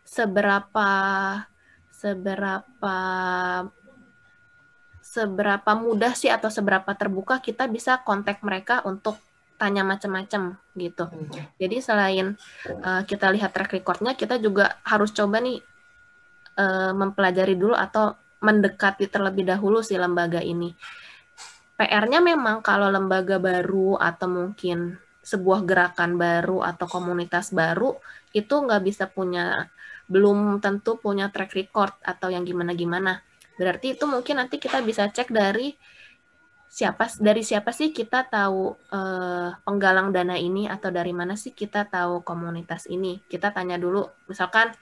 seberapa mudah sih atau seberapa terbuka kita bisa kontak mereka untuk tanya macam-macam gitu. Jadi selain kita lihat track record-nya, kita juga harus coba nih mempelajari dulu atau mendekati terlebih dahulu si lembaga ini. PR-nya memang kalau lembaga baru atau mungkin sebuah gerakan baru atau komunitas baru, itu nggak bisa belum tentu punya track record atau yang gimana-gimana. Berarti itu mungkin nanti kita bisa cek dari siapa sih kita tahu penggalang dana ini, atau dari mana sih kita tahu komunitas ini. Kita tanya dulu, misalkan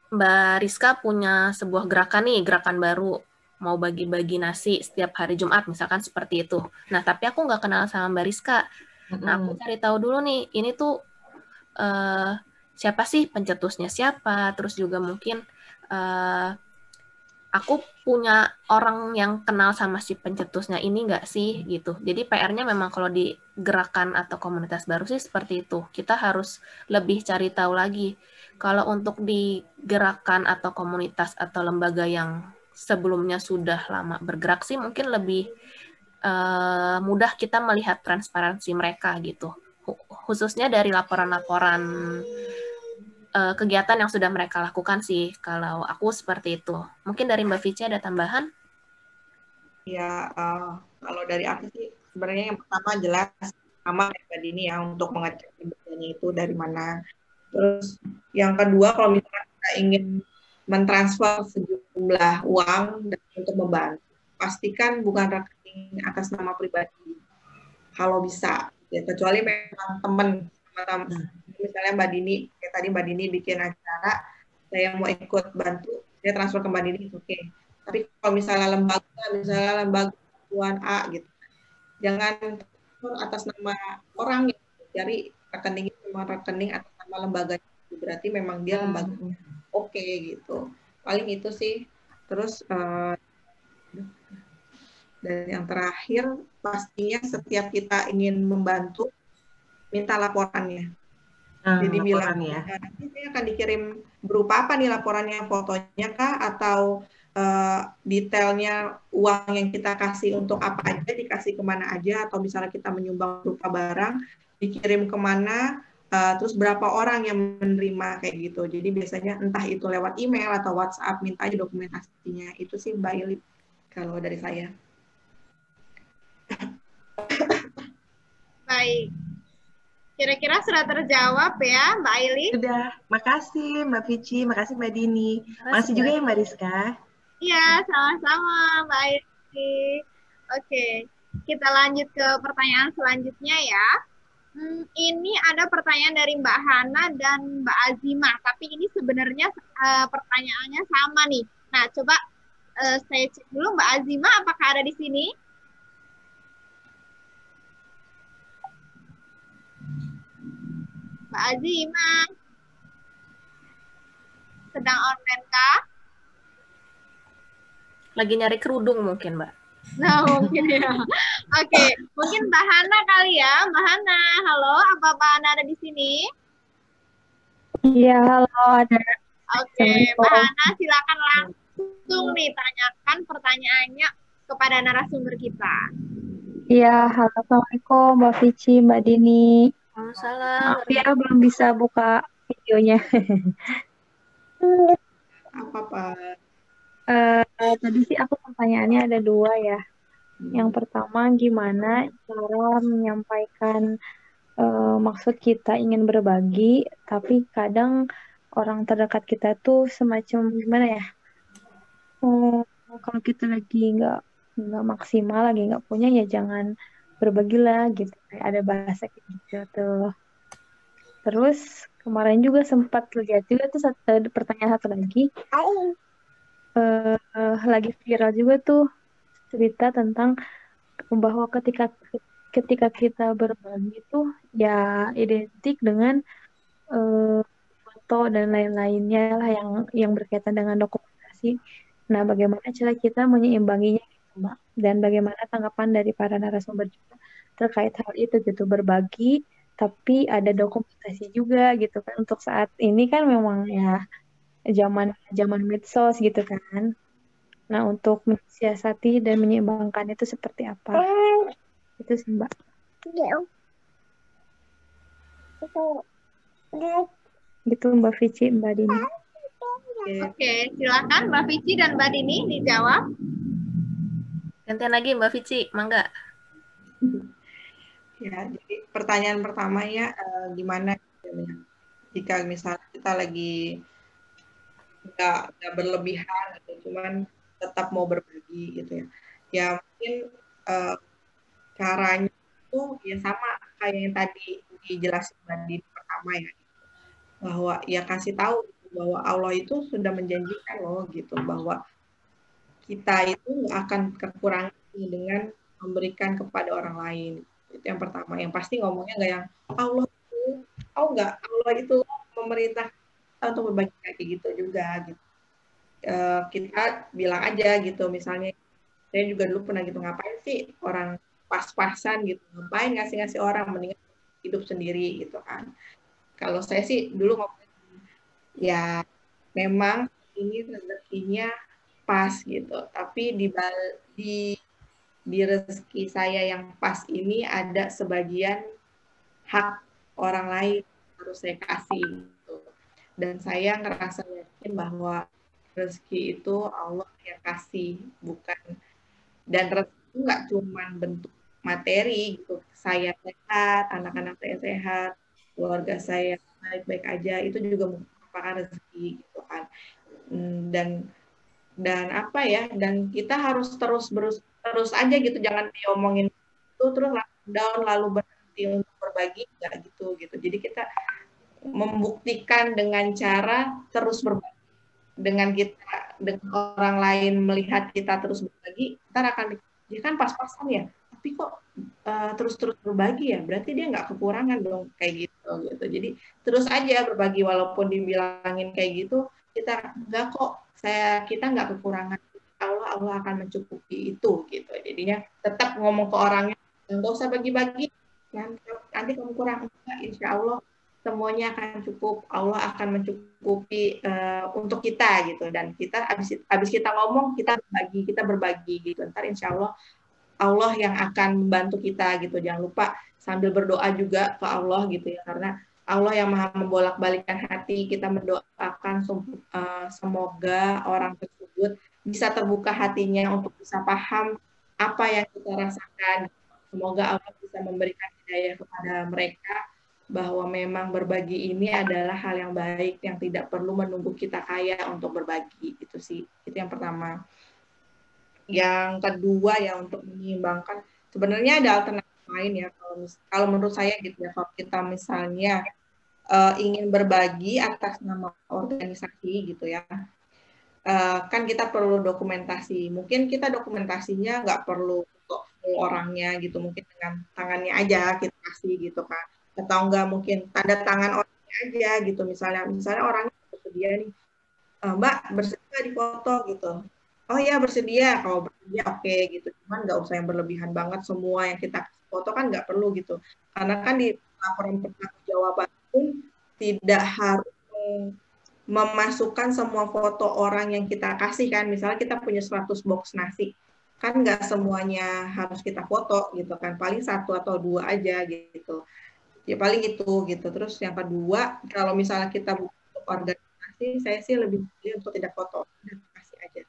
Mbak Rizka punya sebuah gerakan nih, gerakan baru, mau bagi-bagi nasi setiap hari Jumat, misalkan seperti itu. Nah, tapi aku nggak kenal sama Mbak Rizka. Nah, aku cari tahu dulu nih, ini tuh siapa sih pencetusnya siapa, terus juga mungkin aku punya orang yang kenal sama si pencetusnya ini nggak sih gitu. Jadi PR-nya memang kalau di gerakan atau komunitas baru sih seperti itu. Kita harus lebih cari tahu lagi. Kalau untuk di gerakan atau komunitas atau lembaga yang sebelumnya sudah lama bergerak sih mungkin lebih mudah kita melihat transparansi mereka gitu. Khususnya dari laporan-laporan kegiatan yang sudah mereka lakukan sih. Kalau aku seperti itu. Mungkin dari Mbak Vici ada tambahan? Ya, kalau dari aku sih sebenarnya yang pertama jelas sama kayak ini ya untuk mengecek kebenarannya itu dari mana. Terus yang kedua kalau misalnya kita ingin mentransfer sejumlah uang untuk membantu, pastikan bukan rekening atas nama pribadi. Kalau bisa, ya kecuali memang teman, misalnya Mbak Dini, kayak tadi Mbak Dini bikin acara, saya mau ikut bantu, saya transfer ke Mbak Dini, oke. Tapi kalau misalnya lembaga Tuan A gitu, jangan transfer atas nama orang yang dari rekening itu rekening atas nama lembaga, berarti memang dia lembaga oke gitu. Paling itu sih. Terus dan yang terakhir pastinya setiap kita ingin membantu minta laporannya. Jadi bilang ya. Ini akan dikirim berupa apa nih laporannya, fotonya kah atau detailnya uang yang kita kasih untuk apa aja, dikasih kemana aja, atau misalnya kita menyumbang berupa barang dikirim kemana, terus berapa orang yang menerima kayak gitu. Jadi biasanya entah itu lewat email atau WhatsApp, minta aja dokumentasinya. Itu sih Mbak Ili kalau dari saya. Baik. Kira-kira sudah terjawab ya, Mbak Ili? Sudah. Makasih Mbak Vici, makasih Mbak Dini. Makasih juga ya Mbak Rizka. Iya, sama-sama Mbak Ili. Oke, kita lanjut ke pertanyaan selanjutnya ya. Ini ada pertanyaan dari Mbak Hana dan Mbak Azima, tapi ini sebenarnya pertanyaannya sama nih. Nah, coba saya cek dulu Mbak Azima, apakah ada di sini? Mbak Azima, sedang online kah? Lagi nyari kerudung mungkin, Mbak. Nah, mungkin ya. Oke, mungkin Mbak Hana kali ya. Mbak Hana, halo, apa Mbak Hana ada di sini? Iya, halo, ada. Oke, Mbak Hana silakan langsung nih tanyakan pertanyaannya kepada narasumber kita. Iya, halo, Assalamualaikum Mbak Vici, Mbak Dini. Waalaikumsalam. Maaf ya, belum bisa buka videonya. Apa-apa. Tadi sih aku pertanyaannya ada dua ya. Yang pertama, gimana cara menyampaikan maksud kita ingin berbagi, tapi kadang orang terdekat kita tuh semacam gimana ya? Kalau kita lagi nggak maksimal, lagi nggak punya ya jangan berbagilah gitu. Kayak ada bahasa kayak gitu tuh. Terus kemarin juga sempat lihat juga tuh pertanyaan satu lagi. Lagi viral juga tuh cerita tentang bahwa ketika kita berbagi tuh ya identik dengan foto dan lain-lainnya lah yang berkaitan dengan dokumentasi. Nah, bagaimana cara kita menyeimbanginya gitu, Mbak? Dan bagaimana tanggapan dari para narasumber juga terkait hal itu gitu, berbagi tapi ada dokumentasi juga gitu kan. Untuk saat ini kan memang ya zaman medsos gitu kan. Nah, untuk mensiasati dan menyeimbangkan itu seperti apa? Itu sih, Mbak. Gitu Mbak Vici, Mbak Dini. Oke, silakan Mbak Vici dan Mbak Dini dijawab. Gantian lagi Mbak Vici, mangga. Ya, jadi pertanyaan pertama ya, gimana jika misalnya kita lagi nggak berlebihan, gitu, cuman tetap mau berbagi gitu ya. Ya mungkin caranya itu ya sama kayak yang tadi dijelasin tadi pertama ya, bahwa ya kasih tahu bahwa Allah itu sudah menjanjikan loh gitu, bahwa kita itu nggak akan kekurangan dengan memberikan kepada orang lain. Itu yang pertama. Yang pasti ngomongnya nggak yang Allah itu memerintah untuk berbagi kayak gitu juga gitu. kita bilang aja gitu, misalnya saya juga dulu pernah gitu, ngapain sih orang pas-pasan gitu, ngapain ngasih-ngasih orang, mendingan hidup sendiri gitu kan. Kalau saya sih dulu ngomong, ya memang ini rezekinya pas gitu, tapi di rezeki saya yang pas ini ada sebagian hak orang lain harus saya kasih gitu. Dan saya ngerasa yakin bahwa rezeki itu Allah yang kasih, bukan, dan rezeki itu nggak cuma bentuk materi gitu, saya sehat, anak-anak saya sehat, keluarga saya baik-baik aja, itu juga merupakan rezeki gitu kan. Dan apa ya, dan kita harus terus aja gitu, jangan diomongin itu terus down lalu berhenti untuk berbagi, nggak gitu. Jadi kita membuktikan dengan cara terus berbagi. Dengan orang lain melihat kita terus berbagi, ntar akan dia kan pas-pasan ya, tapi kok terus berbagi ya, berarti dia nggak kekurangan dong, kayak gitu. Jadi terus aja berbagi, walaupun dibilangin kayak gitu, kita nggak kok, kita nggak kekurangan, Allah akan mencukupi itu gitu. Jadinya tetap ngomong ke orangnya, nggak usah bagi-bagi, nanti kamu kurang, enggak, insya Allah semuanya akan cukup, Allah akan mencukupi untuk kita gitu. Dan kita habis kita ngomong, kita berbagi gitu. Ntar insya Allah yang akan membantu kita gitu. Jangan lupa sambil berdoa juga ke Allah gitu ya, karena Allah yang maha membolak-balikan hati. Kita mendoakan semoga orang tersebut bisa terbuka hatinya untuk bisa paham apa yang kita rasakan. Semoga Allah bisa memberikan hidayah kepada mereka, bahwa memang berbagi ini adalah hal yang baik, yang tidak perlu menunggu kita kaya untuk berbagi. Itu sih, itu yang pertama. Yang kedua ya, untuk menyeimbangkan, sebenarnya ada alternatif lain ya, kalau menurut saya gitu ya, kalau kita misalnya ingin berbagi atas nama organisasi gitu ya, kan kita perlu dokumentasi. Mungkin kita dokumentasinya nggak perlu untuk orangnya gitu, mungkin dengan tangannya aja kita kasih gitu kan, atau enggak mungkin tanda tangan orangnya aja gitu, misalnya orangnya bersedia nih, Mbak bersedia di foto gitu, oh ya bersedia, kalau bersedia oke gitu, cuman nggak usah yang berlebihan banget, semua yang kita foto kan nggak perlu gitu, karena kan di laporan pertanggungjawaban pun tidak harus memasukkan semua foto orang yang kita kasih kan, misalnya kita punya 100 box nasi, kan nggak semuanya harus kita foto gitu kan, paling 1 atau 2 aja gitu. Ya paling itu gitu. Terus yang kedua, kalau misalnya kita butuh organisasi, saya sih lebih pilih untuk tidak foto, kasih aja.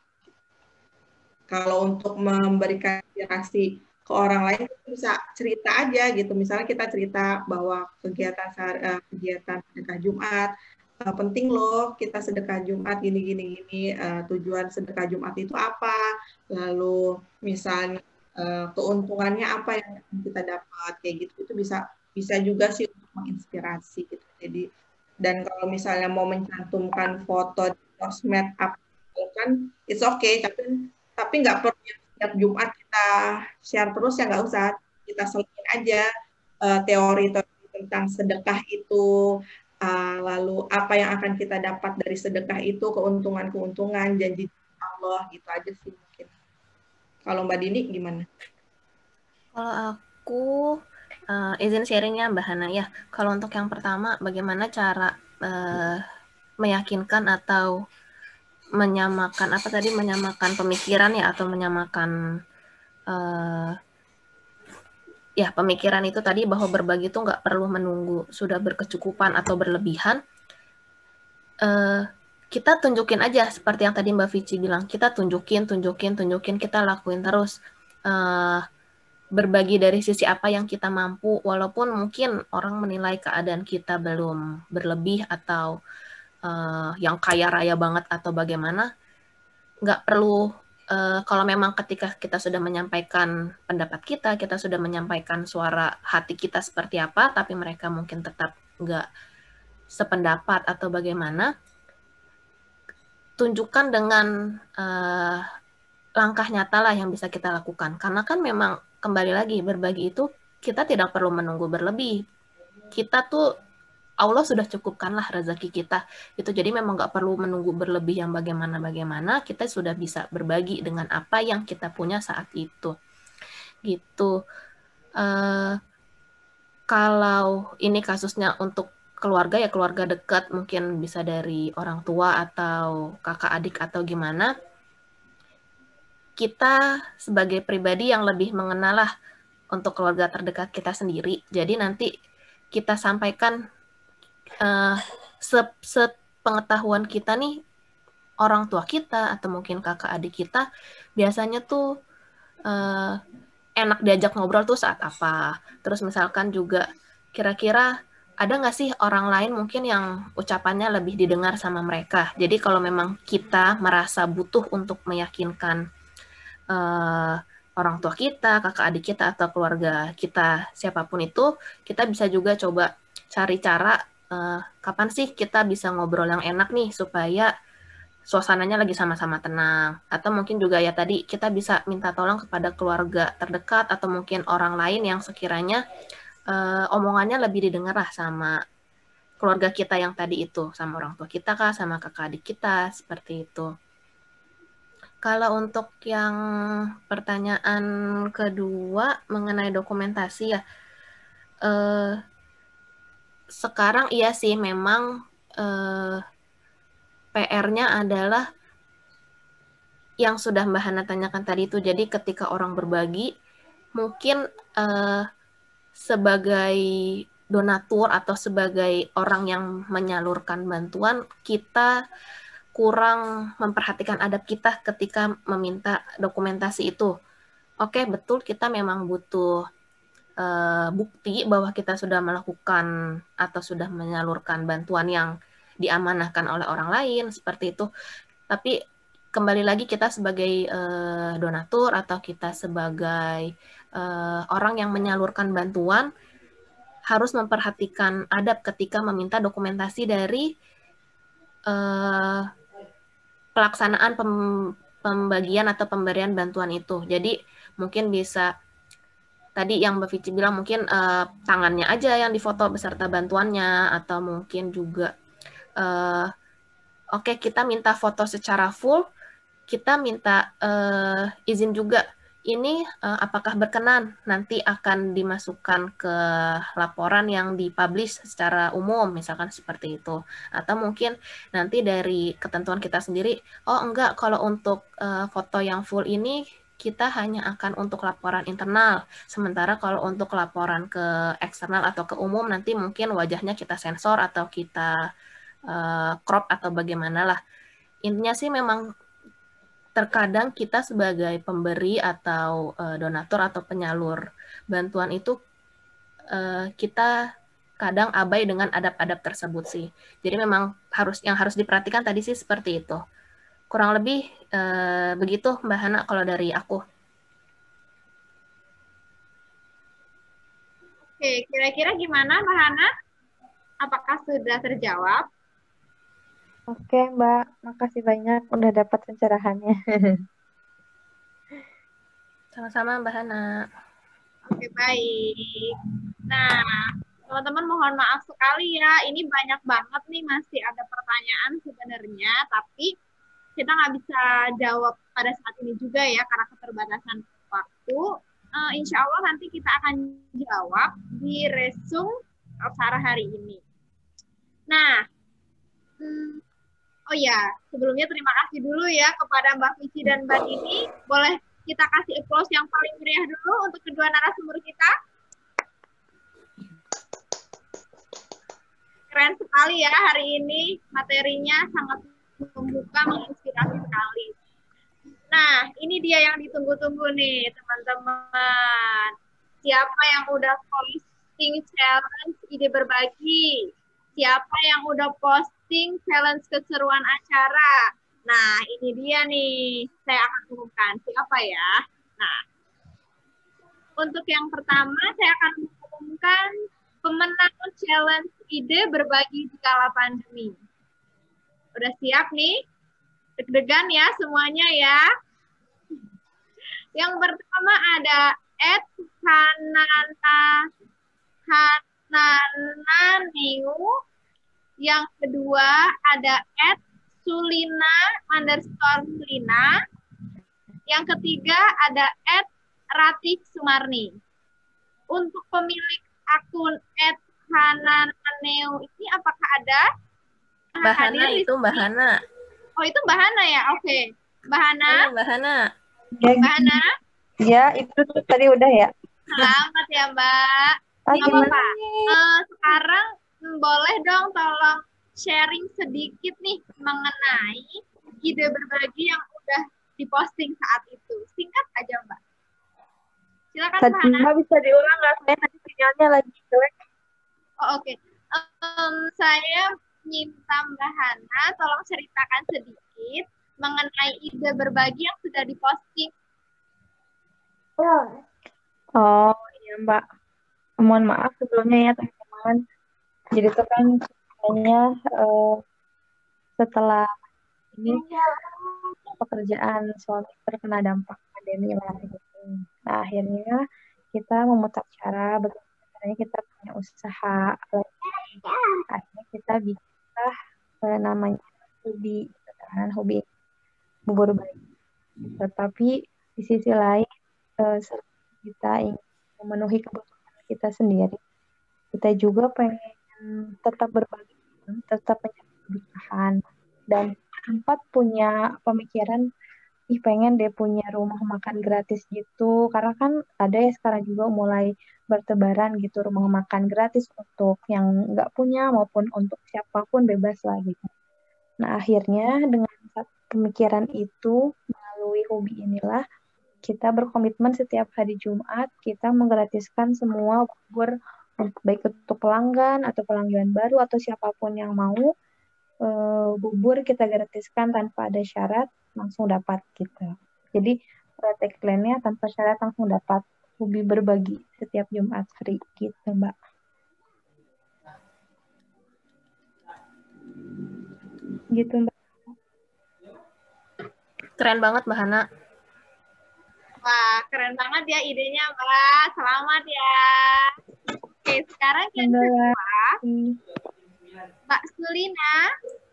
Kalau untuk memberikan inspirasi ke orang lain, bisa cerita aja gitu. Misalnya kita cerita bahwa kegiatan sedekah Jumat, penting loh kita sedekah Jumat gini, tujuan sedekah Jumat itu apa, lalu misalnya keuntungannya apa yang kita dapat, kayak gitu, itu bisa juga sih untuk menginspirasi gitu. Jadi, dan kalau misalnya mau mencantumkan foto di sosmed apa kan, it's okay, tapi nggak perlu setiap Jumat kita share terus ya, nggak usah, kita selipin aja teori tentang sedekah itu, lalu apa yang akan kita dapat dari sedekah itu, keuntungan, janji Allah, gitu aja sih mungkin. Kalau Mbak Dini gimana? Kalau aku izin sharingnya Mbak Hana ya. Kalau untuk yang pertama, bagaimana cara meyakinkan atau menyamakan pemikiran ya, atau menyamakan ya pemikiran itu tadi, bahwa berbagi itu nggak perlu menunggu sudah berkecukupan atau berlebihan. Kita tunjukin aja seperti yang tadi Mbak Vici bilang, kita tunjukin, kita lakuin terus. Berbagi dari sisi apa yang kita mampu, walaupun mungkin orang menilai keadaan kita belum berlebih atau yang kaya raya banget atau bagaimana, nggak perlu. Kalau memang ketika kita sudah menyampaikan pendapat kita sudah menyampaikan suara hati kita seperti apa, tapi mereka mungkin tetap nggak sependapat atau bagaimana, tunjukkan dengan langkah nyata lah yang bisa kita lakukan. Karena kan memang kembali lagi, berbagi itu kita tidak perlu menunggu berlebih. Kita tuh Allah sudah cukupkanlah rezeki kita itu. Jadi memang nggak perlu menunggu berlebih yang bagaimana, kita sudah bisa berbagi dengan apa yang kita punya saat itu gitu. Kalau ini kasusnya untuk keluarga, ya keluarga dekat, mungkin bisa dari orang tua atau kakak adik atau gimana, kita sebagai pribadi yang lebih mengenal lah untuk keluarga terdekat kita sendiri. Jadi nanti kita sampaikan sepengetahuan kita nih, orang tua kita atau mungkin kakak adik kita biasanya tuh enak diajak ngobrol tuh saat apa. Terus misalkan juga kira-kira ada nggak sih orang lain mungkin yang ucapannya lebih didengar sama mereka. Jadi kalau memang kita merasa butuh untuk meyakinkan orang tua kita, kakak adik kita, atau keluarga kita, siapapun itu, kita bisa juga coba cari cara kapan sih kita bisa ngobrol yang enak nih supaya suasananya lagi sama-sama tenang. Atau mungkin juga ya tadi kita bisa minta tolong kepada keluarga terdekat atau mungkin orang lain yang sekiranya omongannya lebih didengar lah sama keluarga kita yang tadi itu, sama orang tua kita kah, sama kakak adik kita, seperti itu. Kalau untuk yang pertanyaan kedua mengenai dokumentasi ya, sekarang iya sih memang PR-nya adalah yang sudah Mbak Hana tanyakan tadi itu. Jadi ketika orang berbagi, mungkin sebagai donatur atau sebagai orang yang menyalurkan bantuan, kita kurang memperhatikan adab kita ketika meminta dokumentasi itu. Oke, betul kita memang butuh bukti bahwa kita sudah melakukan atau sudah menyalurkan bantuan yang diamanahkan oleh orang lain, seperti itu. Tapi kembali lagi kita sebagai donatur atau kita sebagai orang yang menyalurkan bantuan harus memperhatikan adab ketika meminta dokumentasi dari pelaksanaan pembagian atau pemberian bantuan itu. Jadi mungkin bisa tadi yang Mbak Vici bilang mungkin tangannya aja yang difoto beserta bantuannya, atau mungkin juga oke, kita minta foto secara full, kita minta izin juga. Ini apakah berkenan nanti akan dimasukkan ke laporan yang dipublish secara umum, misalkan seperti itu. Atau mungkin nanti dari ketentuan kita sendiri, oh enggak, kalau untuk foto yang full ini kita hanya akan untuk laporan internal. Sementara kalau untuk laporan ke eksternal atau ke umum, nanti mungkin wajahnya kita sensor atau kita crop atau bagaimana lah. Intinya sih memang terkadang kita sebagai pemberi atau donatur atau penyalur bantuan itu kita kadang abai dengan adab-adab tersebut sih. Jadi memang yang harus diperhatikan tadi sih seperti itu. Kurang lebih begitu Mbak Hana kalau dari aku. Oke, kira-kira gimana Mbak Hana? Apakah sudah terjawab? Oke, Mbak. Makasih banyak udah dapat pencerahannya. Sama-sama, Mbak Hana. Oke, baik. Nah, teman-teman mohon maaf sekali ya. Ini banyak banget nih, masih ada pertanyaan sebenarnya, tapi kita nggak bisa jawab pada saat ini juga ya, karena keterbatasan waktu. Insya Allah nanti kita akan jawab di resume acara hari ini. Nah, oh ya, sebelumnya terima kasih dulu ya kepada Mbak Vici dan Mbak Dini. Boleh kita kasih applause yang paling meriah dulu untuk kedua narasumber kita. Keren sekali ya hari ini, materinya sangat membuka, menginspirasi sekali. Nah, ini dia yang ditunggu-tunggu nih, teman-teman. Siapa yang udah posting challenge ide berbagi? Siapa yang udah posting challenge keseruan acara? Nah, ini dia nih. Saya akan umumkan. Siapa ya? Nah, untuk yang pertama, saya akan mengumumkan pemenang challenge ide berbagi di kala pandemi. Udah siap nih? Deg-degan ya semuanya ya. Yang pertama ada @nananeu. Yang kedua ada @sulina_Lina. Yang ketiga ada @Ratik_Sumarni. Untuk pemilik akun @hanananeu ini apakah ada? Mbak Hana Hadir di itu Mbak sini? Hana. Oh, itu Mbak Hana ya? Oke. Mbak Hana? Iya, Mbak Hana. Ya, Mbak Hana? ya itu tadi udah ya. Selamat ya, Mbak. Nggak Gimana? apa-apa. Sekarang boleh dong tolong sharing sedikit nih mengenai ide berbagi yang udah diposting saat itu. Singkat aja, Mbak. Silakan, Mbak Hana. Mbak bisa diulang nggak? Saya tadi sinyalnya lagi jelek. Oh, oke. Saya minta Mbak Hana tolong ceritakan sedikit mengenai ide berbagi yang sudah diposting. Oh iya Mbak, mohon maaf sebelumnya ya teman-teman. Jadi itu kan sebenarnya setelah ini pekerjaan suami terkena dampak pandemi lah gitu. Nah akhirnya kita memutar cara bagaimana caranya kita punya usaha. Akhirnya kita bisa namanya hobi, kan hobi bubur bayi. Tetapi di sisi lain kita ingin memenuhi kebutuhan kita sendiri. Kita juga pengen tetap berbagi, tetap mencari kebutuhan. Dan sempat punya pemikiran, pengen deh punya rumah makan gratis gitu. Karena kan ada ya sekarang juga mulai bertebaran gitu rumah makan gratis untuk yang nggak punya maupun untuk siapapun bebas lah gitu. Nah akhirnya dengan pemikiran itu melalui hobi inilah kita berkomitmen setiap hari Jumat kita menggratiskan semua bubur baik untuk pelanggan atau pelanggan baru atau siapapun yang mau bubur kita gratiskan tanpa ada syarat langsung dapat gitu. Jadi tagline-nya tanpa syarat langsung dapat, hobi berbagi setiap Jumat free gitu Mbak. Gitu Mbak. Keren banget Mbak Hana. Wah, keren banget ya idenya, Mbak. Selamat ya. Oke, sekarang yang kedua, Mbak Sulina,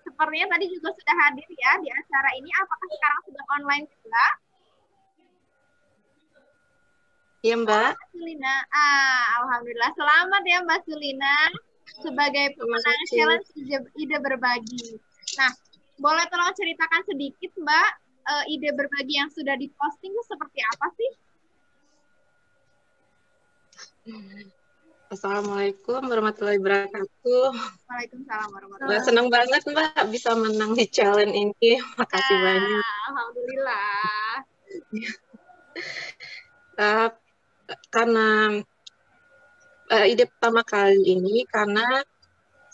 sepertinya tadi juga sudah hadir ya di acara ini. Apakah sekarang sedang online juga? Iya, Mbak. Mbak Sulina. Alhamdulillah. Selamat ya, Mbak Sulina, sebagai pemenang challenge ide berbagi. Nah, boleh tolong ceritakan sedikit, Mbak, ide berbagi yang sudah diposting itu seperti apa sih? Assalamualaikum warahmatullahi wabarakatuh. Waalaikumsalam warahmatullahi Mbak, wabarakatuh. senang banget Mbak bisa menang di challenge ini. Makasih banyak. Alhamdulillah. Karena ide pertama kali ini karena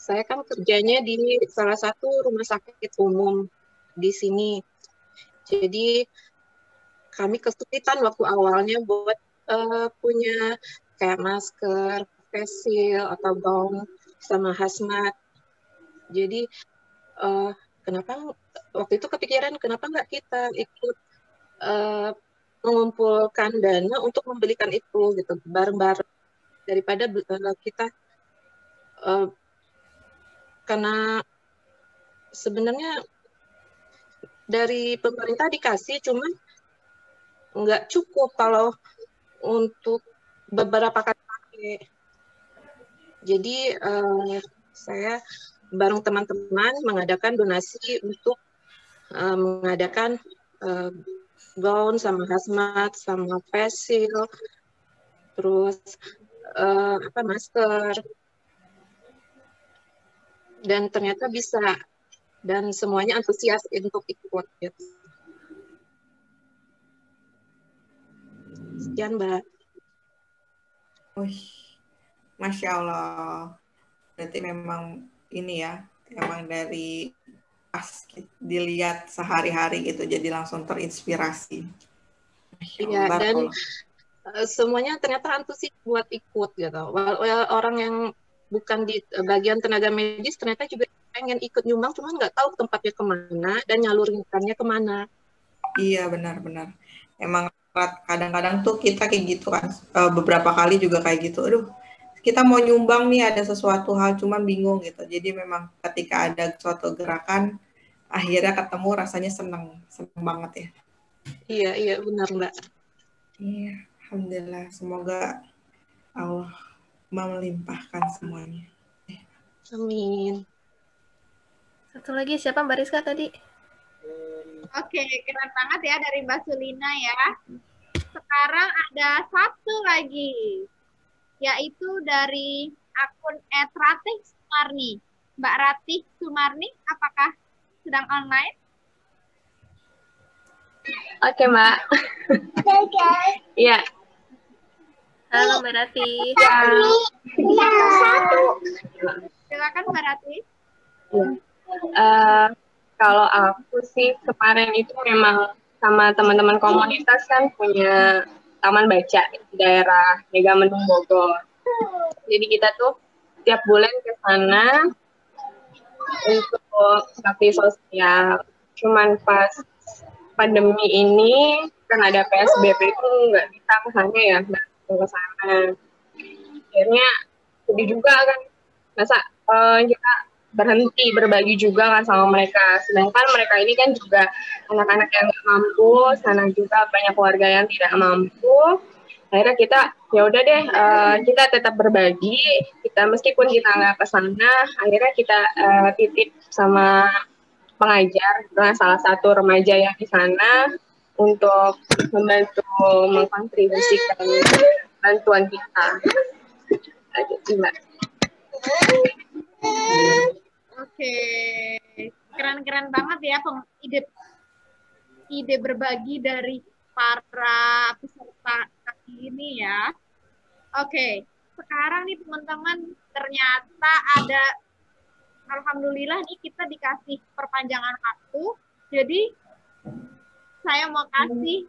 saya kan kerjanya di salah satu rumah sakit umum di sini. Jadi kami kesulitan waktu awalnya buat punya kayak masker, face shield atau gaun sama hazmat. Jadi kenapa waktu itu kepikiran kenapa nggak kita ikut mengumpulkan dana untuk membelikan itu gitu bareng-bareng daripada kita karena sebenarnya dari pemerintah dikasih cuman nggak cukup kalau untuk beberapa kali pakai. Jadi saya bareng teman-teman mengadakan donasi untuk mengadakan gaun sama hazmat sama face shield, terus masker, dan ternyata bisa dan semuanya antusias untuk ikut gitu. Sekian Mbak. Masya Allah. Berarti memang ini ya, memang dari pas dilihat sehari-hari gitu, jadi langsung terinspirasi. Iya, dan semuanya ternyata antusias buat ikut gitu. Orang yang bukan di bagian tenaga medis ternyata juga pengen ikut nyumbang, cuma nggak tahu tempatnya kemana dan nyalurinkannya kemana. Iya, benar-benar. Emang kadang-kadang tuh kita kayak gitu kan, beberapa kali juga kayak gitu. Aduh, kita mau nyumbang nih ada sesuatu hal cuman bingung gitu. Jadi memang ketika ada suatu gerakan akhirnya ketemu rasanya seneng banget ya. Iya benar Mbak. Iya, alhamdulillah. Semoga Allah melimpahkan semuanya. Amin. Satu lagi siapa Mbak Rizka tadi? Oke, keren banget ya dari Mbak Sulina ya. Sekarang ada satu lagi, yaitu dari akun @ratih Sumarni. Mbak Ratih Sumarni, apakah sedang online? Oke, Mbak. Iya. Halo Mbak Ratih. Silakan Mbak Ratih. Kalau aku sih kemarin itu memang sama teman-teman komunitas kan punya taman baca di daerah Megamendung Bogor. Jadi kita tuh tiap bulan ke sana untuk bakti sosial. Cuman pas pandemi ini kan ada PSBB itu nggak bisa ke sana ya, nggak ke sana. Akhirnya sedih juga kan, masa kita berhenti berbagi juga kan sama mereka. Sedangkan mereka ini kan juga anak-anak yang nggak mampu, sana juga banyak warga yang tidak mampu. Akhirnya kita ya udah deh, kita tetap berbagi. Kita meskipun kita nggak ke sana, akhirnya kita titip sama pengajar dengan salah satu remaja yang di sana untuk membantu mengkontribusikan bantuan kita. Oke, keren-keren banget ya ide berbagi dari para peserta kali ini ya. Oke, sekarang nih teman-teman ternyata ada, alhamdulillah nih kita dikasih perpanjangan waktu. Jadi saya mau kasih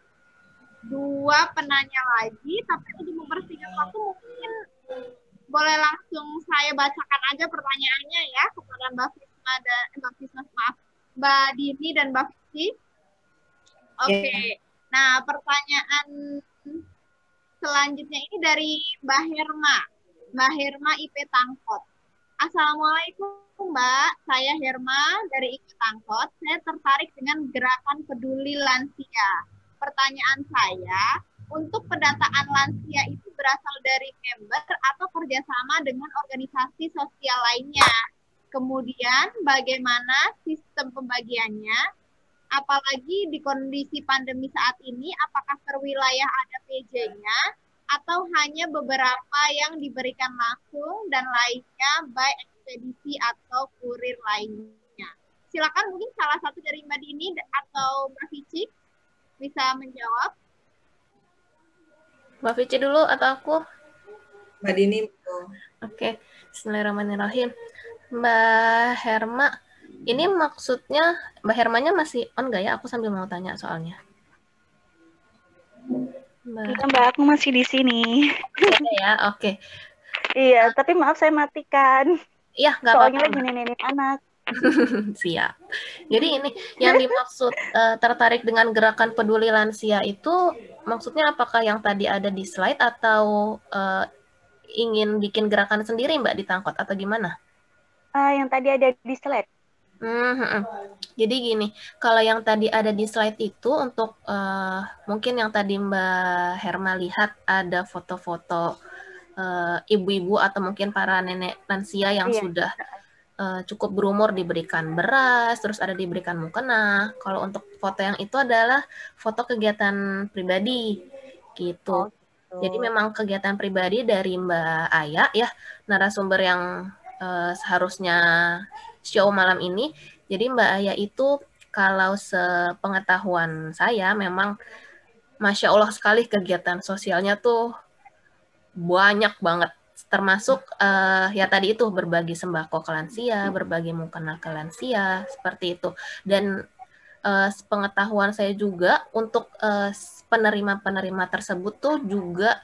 2 penanya lagi, tapi untuk mempersingkat waktu mungkin boleh langsung saya bacakan aja pertanyaannya ya kepada Mbak Dini dan Mbak Vici. Oke. Nah, pertanyaan selanjutnya ini dari Mbak Herma. Mbak Herma IP Tangkot. Assalamualaikum Mbak, saya Herma dari IP Tangkot. Saya tertarik dengan gerakan peduli lansia. Pertanyaan saya, untuk pendataan lansia itu berasal dari member atau kerjasama dengan organisasi sosial lainnya? Kemudian bagaimana sistem pembagiannya? Apalagi di kondisi pandemi saat ini, apakah per wilayah ada PJ-nya atau hanya beberapa yang diberikan langsung dan lainnya by ekspedisi atau kurir lainnya? Silakan mungkin salah satu dari Mbak Dini atau Mbak Vici bisa menjawab. Mbak Vici dulu atau aku? Mbak Dini. Oke, bismillahirrahmanirrahim. Mbak Herma, ini maksudnya Mbak Hermanya masih on nggak ya? Aku sambil mau tanya soalnya. Mbak, aku masih di sini. Ya, oke. Iya, tapi maaf saya matikan. Iya, nggak apa-apa. Soalnya lagi nenek anak. Siap. Jadi ini yang dimaksud tertarik dengan gerakan peduli lansia itu maksudnya apakah yang tadi ada di slide atau ingin bikin gerakan sendiri Mbak di Tangkot atau gimana? Yang tadi ada di slide. Jadi gini, kalau yang tadi ada di slide itu untuk mungkin yang tadi Mbak Herma lihat ada foto-foto ibu-ibu atau mungkin para nenek lansia yang sudah cukup berumur diberikan beras, terus ada diberikan mukena. Kalau untuk foto yang itu adalah foto kegiatan pribadi gitu. Jadi memang kegiatan pribadi dari Mbak Aya ya, narasumber yang seharusnya show malam ini. Jadi Mbak Aya itu kalau sepengetahuan saya memang Masya Allah sekali kegiatan sosialnya tuh banyak banget. Termasuk ya tadi itu berbagi sembako ke lansia, berbagi mukena ke lansia, seperti itu. Dan sepengetahuan saya juga untuk penerima-penerima tersebut tuh juga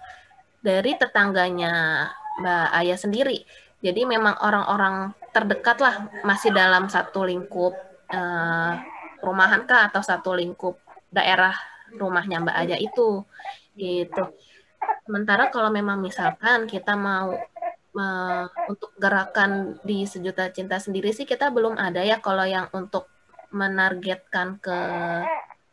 dari tetangganya Mbak Aya sendiri. Jadi memang orang-orang terdekat lah, masih dalam satu lingkup perumahan kah atau satu lingkup daerah rumahnya Mbak Aya itu gitu. Sementara kalau memang misalkan kita mau untuk gerakan di Sejuta Cinta sendiri sih kita belum ada ya kalau yang untuk menargetkan ke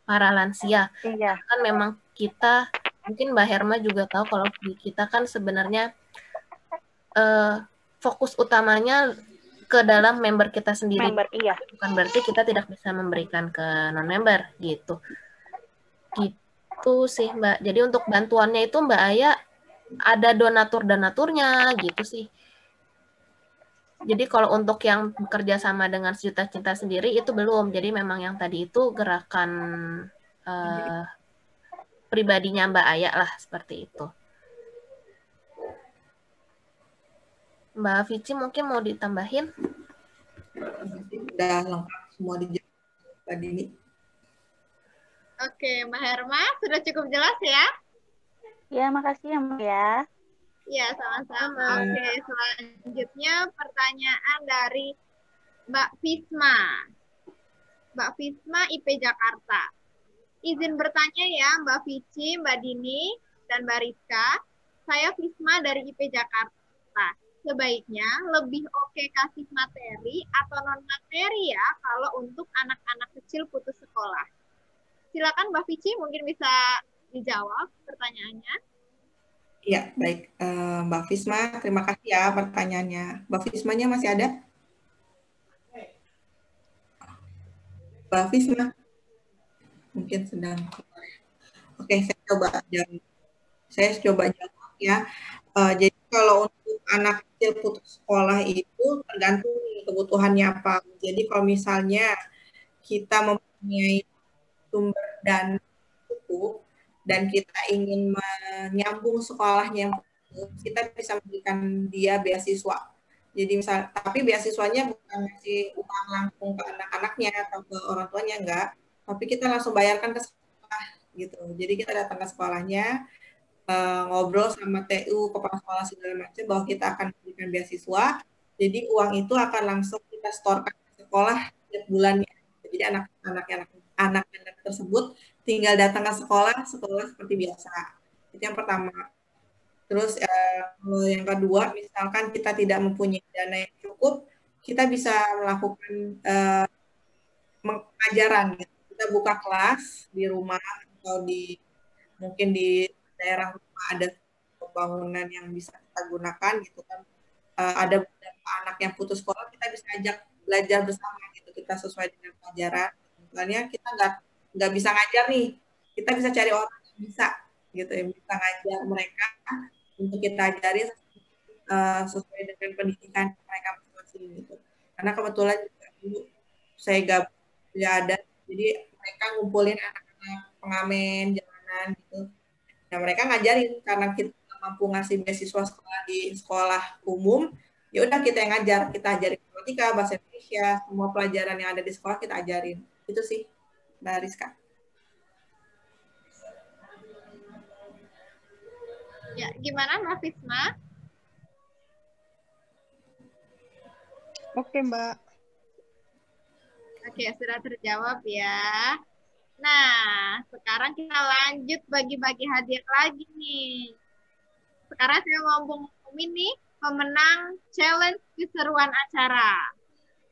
para lansia. Iya. Kan memang kita, mungkin Mbak Herma juga tahu kalau di kita kan sebenarnya fokus utamanya ke dalam member kita sendiri. Member, iya. Bukan berarti kita tidak bisa memberikan ke non-member gitu. Gitu sih Mbak. Jadi untuk bantuannya itu Mbak Aya ada donatur-donaturnya gitu sih. Jadi kalau untuk yang bekerja sama dengan Sejuta Cinta sendiri itu belum. Jadi memang yang tadi itu gerakan pribadinya Mbak Aya lah seperti itu. Mbak Vici mungkin mau ditambahin? Udah lengkap semua dijawab Mbak Dini. Oke, Mbak Herma, sudah cukup jelas ya? Ya, makasih ya Mbak ya. Ya, sama-sama. Oke, selanjutnya pertanyaan dari Mbak Fisma. Mbak Fisma, IP Jakarta. Izin bertanya ya, Mbak Vici, Mbak Dini, dan Mbak Rizka. Saya Fisma dari IP Jakarta. Sebaiknya lebih oke kasih materi atau non-materi ya kalau untuk anak-anak kecil putus sekolah. Silakan Mbak Vici, mungkin bisa dijawab pertanyaannya. Iya, baik. Mbak Fisma, terima kasih ya pertanyaannya. Mbak Fismanya masih ada? Mbak Fisma? Mungkin sedang. Oke, saya coba jawab ya. Jadi kalau untuk anak kecil putus sekolah itu tergantung kebutuhannya apa. Jadi kalau misalnya kita mempunyai sumber dana cukup dan kita ingin menyambung sekolahnya, kita bisa memberikan dia beasiswa. Jadi tapi beasiswanya bukan ngasih uang langsung ke anak-anaknya atau ke orang tuanya, enggak. Tapi kita langsung bayarkan ke sekolah gitu. Jadi kita datang ke sekolahnya, ngobrol sama TU, kepala sekolah segala macam bahwa kita akan memberikan beasiswa. Jadi uang itu akan langsung kita setorkan ke sekolah setiap bulannya. Jadi anak-anak tersebut tinggal datang ke sekolah seperti biasa. Itu yang pertama. Terus yang kedua, misalkan kita tidak mempunyai dana yang cukup, kita bisa melakukan pengajaran. Gitu. Kita buka kelas di rumah atau mungkin di daerah rumah ada pembangunan yang bisa kita gunakan gitu kan. Ada beberapa anak yang putus sekolah, kita bisa ajak belajar bersama gitu. Kita sesuai dengan pelajaran. Misalnya kita nggak bisa ngajar nih, kita bisa cari orang yang bisa gitu, yang bisa ngajar mereka untuk kita ajarin sesuai dengan pendidikan mereka masing-masing gitu. Karena kebetulan juga dulu saya gabung tidak ada, jadi mereka ngumpulin anak-anak pengamen jalanan gitu. Nah mereka ngajarin karena kita mampu ngasih beasiswa sekolah di sekolah umum, ya udah kita yang ngajar, kita ajarin matematika, bahasa Indonesia, semua pelajaran yang ada di sekolah kita ajarin. Itu sih, Mbak Rizka. Ya, gimana Mbak Fisma? Oke, Mbak. Oke, sudah terjawab ya. Nah, sekarang kita lanjut bagi-bagi hadiah lagi nih. Sekarang saya mau ngumumin nih pemenang challenge keseruan acara.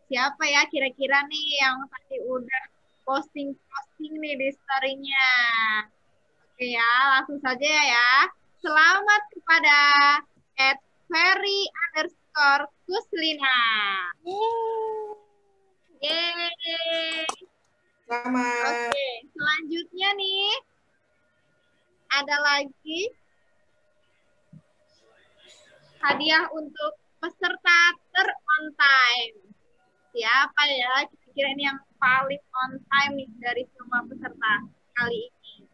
Siapa ya kira-kira nih yang tadi udah posting-posting nih di story-nya? Oke ya, langsung saja ya. Selamat kepada @ferry_kuslina. Yeay. Selamat. Oke, selanjutnya nih ada lagi hadiah untuk peserta on time. Siapa ya kira-kira ini yang paling on time nih dari semua peserta kali ini?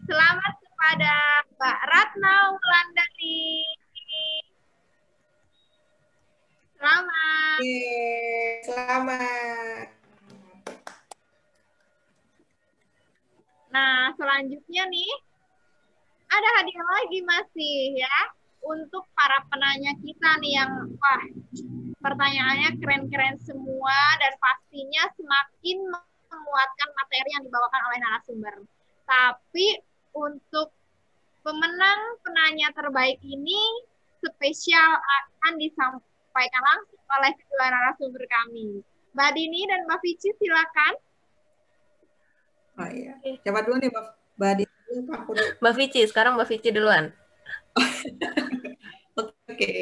Selamat kepada Mbak Ratna Wulandari. Selamat. Yeay, selamat. Nah, selanjutnya nih ada hadiah lagi masih ya untuk para penanya kita nih yang wah pertanyaannya keren-keren semua dan pastinya semakin menguatkan materi yang dibawakan oleh narasumber. Tapi untuk pemenang penanya terbaik ini spesial akan disampaikan langsung oleh kedua narasumber kami. Mbak Dini dan Mbak Vici, silakan. Oh iya. Siapa dulu nih, Mbak Dini? Mbak Vici, sekarang Mbak Vici duluan. Oke.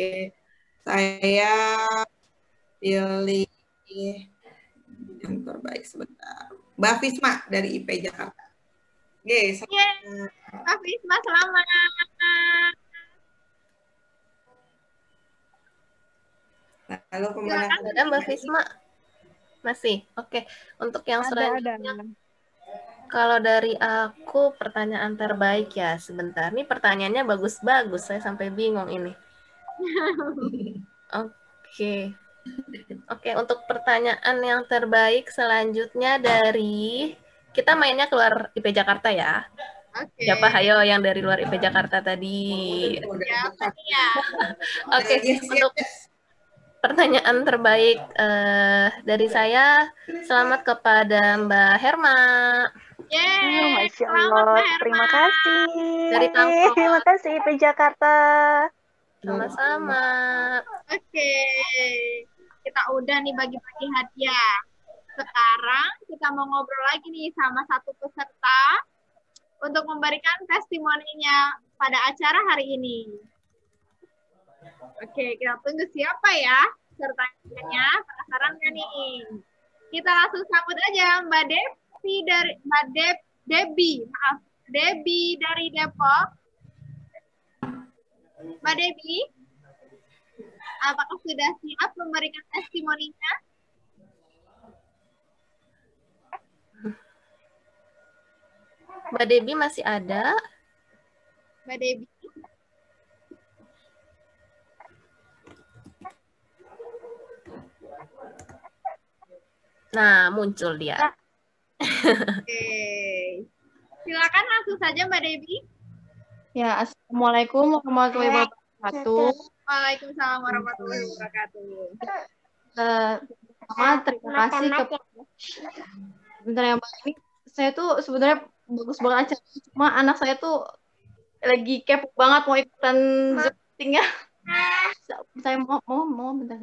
Saya pilih yang terbaik sebentar. Mbak Fisma dari IP Jakarta. Oke, Mbak Fisma, selamat. Lalu kemana? Ada Mbak Fisma? Masih? Oke. Untuk yang selanjutnya. Kalau dari aku, pertanyaan terbaik ya. Sebentar, nih pertanyaannya bagus-bagus. Saya sampai bingung ini. Oke. Oke, untuk pertanyaan yang terbaik selanjutnya dari... Kita mainnya keluar IP Jakarta ya. Oke. Siapa hayo yang dari luar IP Jakarta tadi? Siapa ya? Oke, untuk pertanyaan terbaik dari saya, selamat kepada Mbak Herma. Yeay, Masya Allah, terima kasih. Dari Tangkong. Terima kasih IP Jakarta. Sama-sama. Oke, kita udah nih bagi-bagi hadiah. Sekarang kita mau ngobrol lagi nih sama satu peserta untuk memberikan testimoninya pada acara hari ini. Oke, kita tunggu siapa ya pesertanya. Penasaran kan nih? Kita langsung sambut aja Mbak Debbie dari Depok. Mbak Debbie, apakah sudah siap memberikan testimoninya? Mbak Debbie masih ada? Mbak Debbie. Nah, muncul dia. Oke. Silakan langsung saja Mbak Debbie. Ya, Assalamualaikum warahmatullahi wabarakatuh. Waalaikumsalam warahmatullahi wabarakatuh. Pertama, terima kasih kepada bentar ya Mbak. Ini saya tuh sebenarnya bagus banget acaranya, cuma anak saya tuh lagi kepo banget mau ikutan Zoom-nya. Saya mau bentar.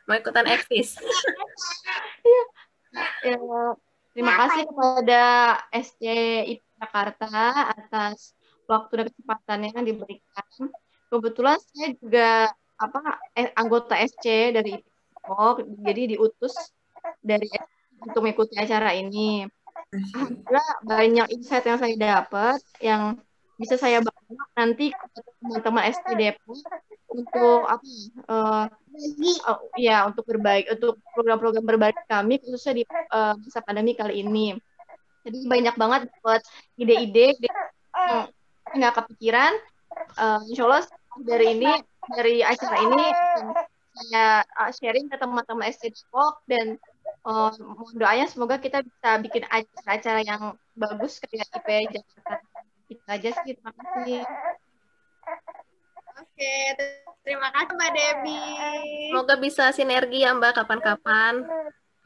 Mau ikutan eksis. Ya, terima kasih kepada SCIP Jakarta atas waktu dan kesempatan yang diberikan. Kebetulan saya juga anggota SC dari Depok, jadi diutus dari SC untuk mengikuti acara ini. Alhamdulillah banyak insight yang saya dapat yang bisa saya bawa nanti ke teman-teman SC Depok untuk untuk berbagi, untuk program-program berbagi kami khususnya di masa pandemi kali ini. Jadi banyak banget buat ide-ide yang nggak kepikiran. Insya Allah dari acara ini saya sharing ke teman-teman SC Depok dan mohon doanya semoga kita bisa bikin acara-acara yang bagus kayak IP Jakarta. Itu aja sih, terima kasih. Oke, terima kasih Mbak Debbie. Semoga bisa sinergi ya Mbak kapan-kapan.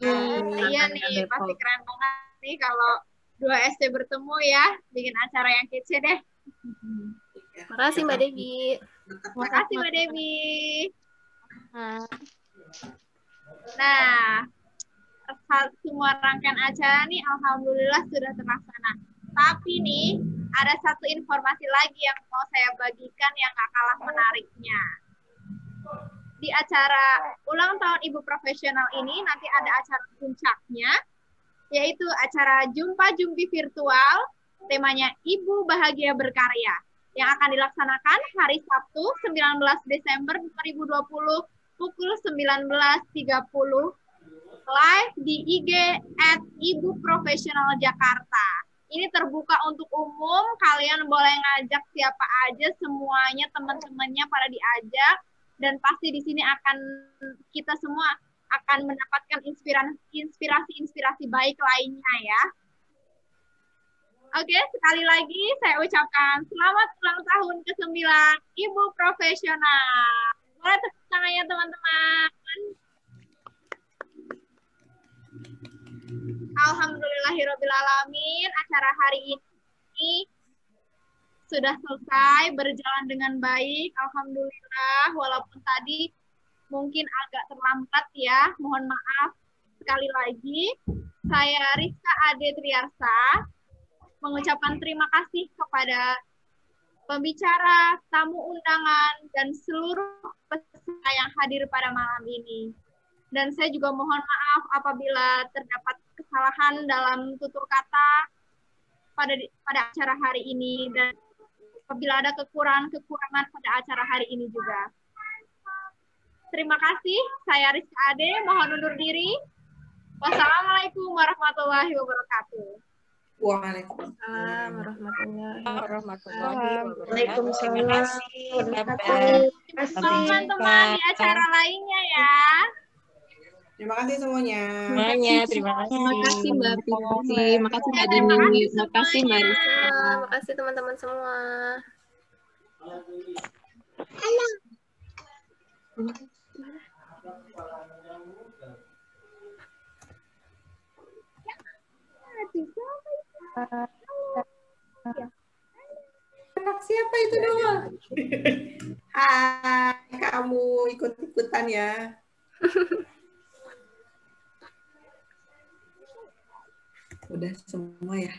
Iya nih, pasti keren banget nih kalau dua SC bertemu ya, bikin acara yang kece deh. Makasih Mbak Debbie. Terima kasih Mbak Debbie. Nah, semua rangkaian acara nih alhamdulillah sudah terlaksana. Tapi nih, ada satu informasi lagi yang mau saya bagikan yang gak kalah menariknya. Di acara ulang tahun Ibu Profesional ini nanti ada acara puncaknya, yaitu acara Jumpa Jumpi virtual, temanya Ibu Bahagia Berkarya, yang akan dilaksanakan hari Sabtu 19 Desember 2020 pukul 19.30 live di IG @ibuprofesionaljakarta. Ini terbuka untuk umum, kalian boleh ngajak siapa aja, semuanya teman-temannya pada diajak, dan pasti di sini kita semua akan mendapatkan inspirasi baik lainnya ya. Oke, sekali lagi saya ucapkan selamat ulang tahun ke-9 Ibu Profesional. Boleh tepuk tangannya teman-teman. Alhamdulillahirrabbilalamin, acara hari ini sudah selesai berjalan dengan baik. Alhamdulillah, walaupun tadi mungkin agak terlambat ya. Mohon maaf sekali lagi. Saya Rizka Ade Triarsa mengucapkan terima kasih kepada pembicara, tamu undangan, dan seluruh peserta yang hadir pada malam ini. Dan saya juga mohon maaf apabila terdapat kesalahan dalam tutur kata pada acara hari ini, dan apabila ada kekurangan pada acara hari ini juga. Terima kasih, saya Rizka Ade, mohon undur diri. Wassalamualaikum warahmatullahi wabarakatuh. Waalaikumsalam warahmatullahi wabarakatuh. Waalaikumsalam. Teman-teman di acara lainnya ya. Terima kasih semuanya. Terima kasih. Terima kasih Mbak Vivi, makasih Mbak Dini, makasih Mbak Risa. makasih teman-teman semua. Anak siapa itu dong? Hai, kamu ikut-ikutan ya. Udah semua ya.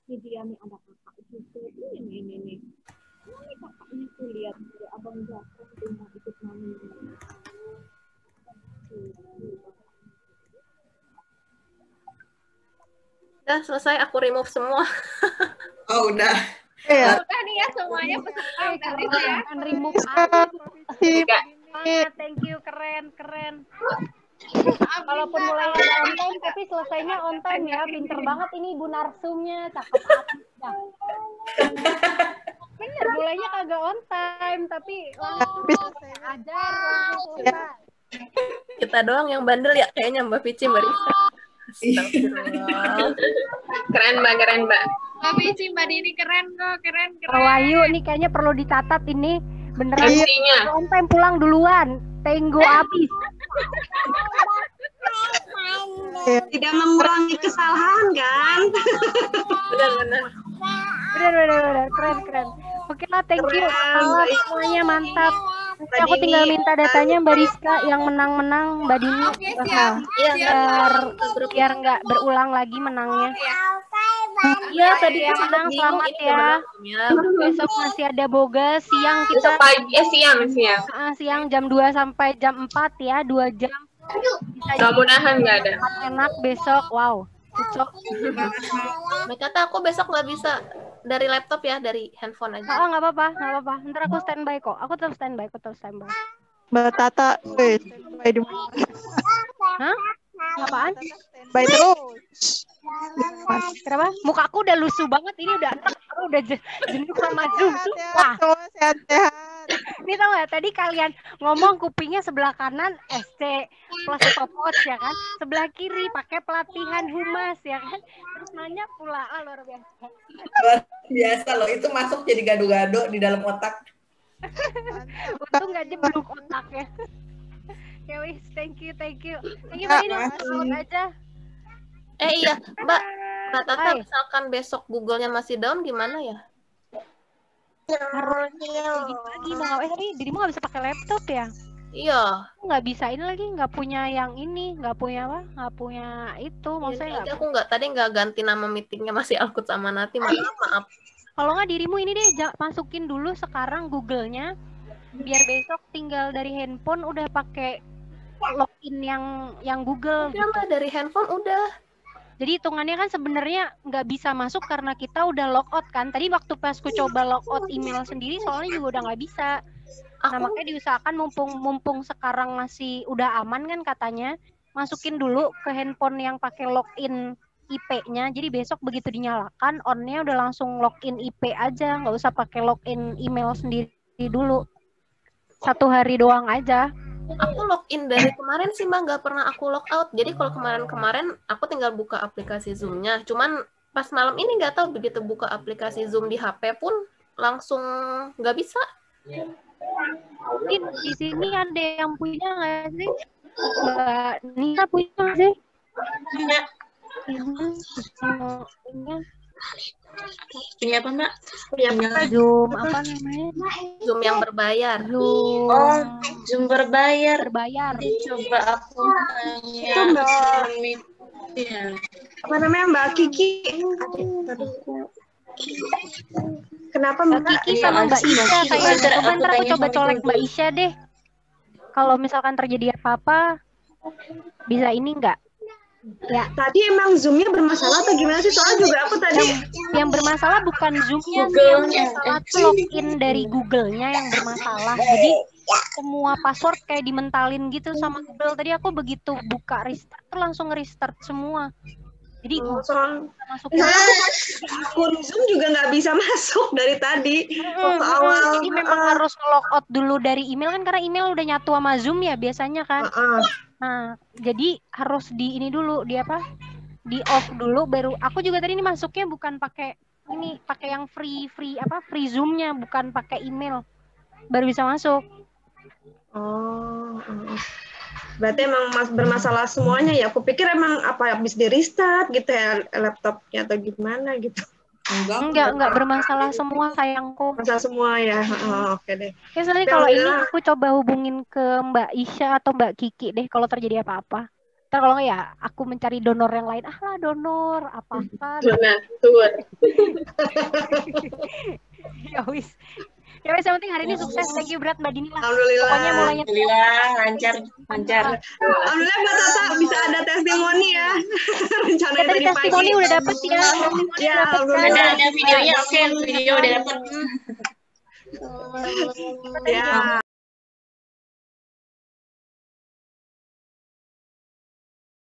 Ini dia nih, ada kakak juga. Ini. Ini kakaknya tuh, lihat tuh, abang Jafar tuh mau ikut mami. Udah selesai, aku remove semua. Oh, udah. Udah nih ya semuanya peserta udah itu ya. Remove thank you, keren. Walaupun mulainya ada on time, tapi selesainya on time ya. Pinter banget ini Ibu Narsumnya, cakep abis dah. Bener, mulainya kagak on time, tapi langsung ajar, langsung selesai. Kita doang yang bandel ya, kayaknya Mbak Vici, Mbak Risa. Astagfirullah. Keren Mbak. Mbak Vici, Mbak Dini keren kok, keren. Wahyu, ini kayaknya perlu dicatat ini. Beneran MC-nya. on time pulang duluan. Tenggo abis. Tidak mengurangi kesalahan kan? Benar. Bener. Keren. Oke lah, thank you. Semuanya mantap. Nanti aku tinggal minta datanya Mbak Rizka yang menang-menang, Mbak Dini. Biar nggak berulang lagi menangnya. Iya, tadi yang menang selamat ya. Besok masih ada boga siang kita. Siang jam 2 sampai jam 4 ya, 2 jam. Mudah-mudahan nggak ada. Enak besok, wow. Cocok. Mbak kata aku besok nggak bisa dari laptop ya, dari handphone aja. Oh, nggak apa-apa. Ntar aku standby kok. Aku tetap standby. Mbak Tata, standby di mana? Hah? Apaan? Standby terus. Kenapa? Mukaku udah lusuh banget ini, udah jenuh sama Zoom. Wah. Sehat-sehat. Ini tau gak, tadi kalian ngomong kupingnya sebelah kanan SC plus stopwatch ya kan, sebelah kiri pakai pelatihan humas ya kan, terus nanya pula, luar biasa. Luar biasa loh, itu masuk jadi gado-gado di dalam otak. Untung gak jeblok otaknya. Ya wis, thank you. Thank you Mbak Dini, aja. Iya, Mbak Tata, misalkan besok Google-nya masih down gimana ya? Harus lagi Bang. Tapi dirimu nggak bisa pakai laptop ya? Iya. Nggak bisa ini lagi, nggak punya yang ini, nggak punya apa? Nggak punya itu, maksudnya aku tadi nggak ganti nama meetingnya, masih Alkut sama Nati, maaf. Kalau nggak dirimu ini deh masukin dulu sekarang Google-nya, biar besok tinggal dari handphone udah pakai login yang Google. Ya Mbak, dari handphone udah. Jadi hitungannya kan sebenarnya nggak bisa masuk karena kita udah logout kan. Tadi waktu pas ku coba logout email sendiri soalnya juga udah nggak bisa. Nah, makanya diusahakan mumpung sekarang masih udah aman kan katanya, masukin dulu ke handphone yang pakai login IP-nya. Jadi besok begitu dinyalakan, on-nya udah langsung login IP aja, nggak usah pakai login email sendiri dulu. 1 hari doang aja. Aku login dari kemarin sih Mbak, nggak pernah aku log out. Jadi kalau kemarin aku tinggal buka aplikasi Zoom-nya. Cuman pas malam ini nggak tahu begitu buka aplikasi Zoom di HP pun langsung nggak bisa. Di sini ada yang punya nggak sih? Mbak Nisa punya nggak sih? Punya apa Mbak? Punya Zoom apa namanya? Zoom yang berbayar. Zoom. Oh, Zoom berbayar. Coba aku Itu Mbak. Ya. Apa namanya Mbak Kiki? Kenapa Mbak Kiki sama Mbak Isya kayaknya. Ntar aku coba colek Mbak Isya deh. Kalau misalkan terjadi apa-apa, bisa ini nggak? Ya. Tadi emang Zoom-nya bermasalah atau gimana sih? Soalnya juga aku tadi yang bermasalah bukan Zoom-nya sih, yang bermasalah tuh login dari Google-nya yang bermasalah. Jadi semua password kayak dimentalin gitu sama Google. Tadi aku begitu buka restart tuh langsung restart semua. Jadi akun Zoom juga nggak bisa masuk dari tadi waktu awal. Jadi memang harus log out dulu dari email kan, karena email udah nyatu sama Zoom ya biasanya kan. Nah, jadi harus di ini dulu, di apa? Di off dulu baru. Aku juga tadi ini masuknya bukan pakai ini, pakai yang free Zoom-nya, bukan pakai email. Baru bisa masuk. Berarti emang bermasalah semuanya ya. Aku pikir emang apa habis di restart gitu ya laptopnya atau gimana gitu. Enggak bermasalah semua sayangku. Masalah semua ya. Oke deh. Ya soalnya kalau ini aku coba hubungin ke Mbak Isya atau Mbak Kiki deh kalau terjadi apa-apa. Ntar kalau nggak ya aku mencari donor yang lain. Ah lah donor apa-apa. Donatur. Ya wis. Ya wis, yang penting hari ini sukses. Thank you berat Mbak Dini lah. Alhamdulillah. Pokoknya mulainya lancar. Alhamdulillah Mbak Tata bisa ada testimoni ya. Rencana tadi testimoni udah dapet ya. Ya, ada videonya, oke, video udah dapet. Ya.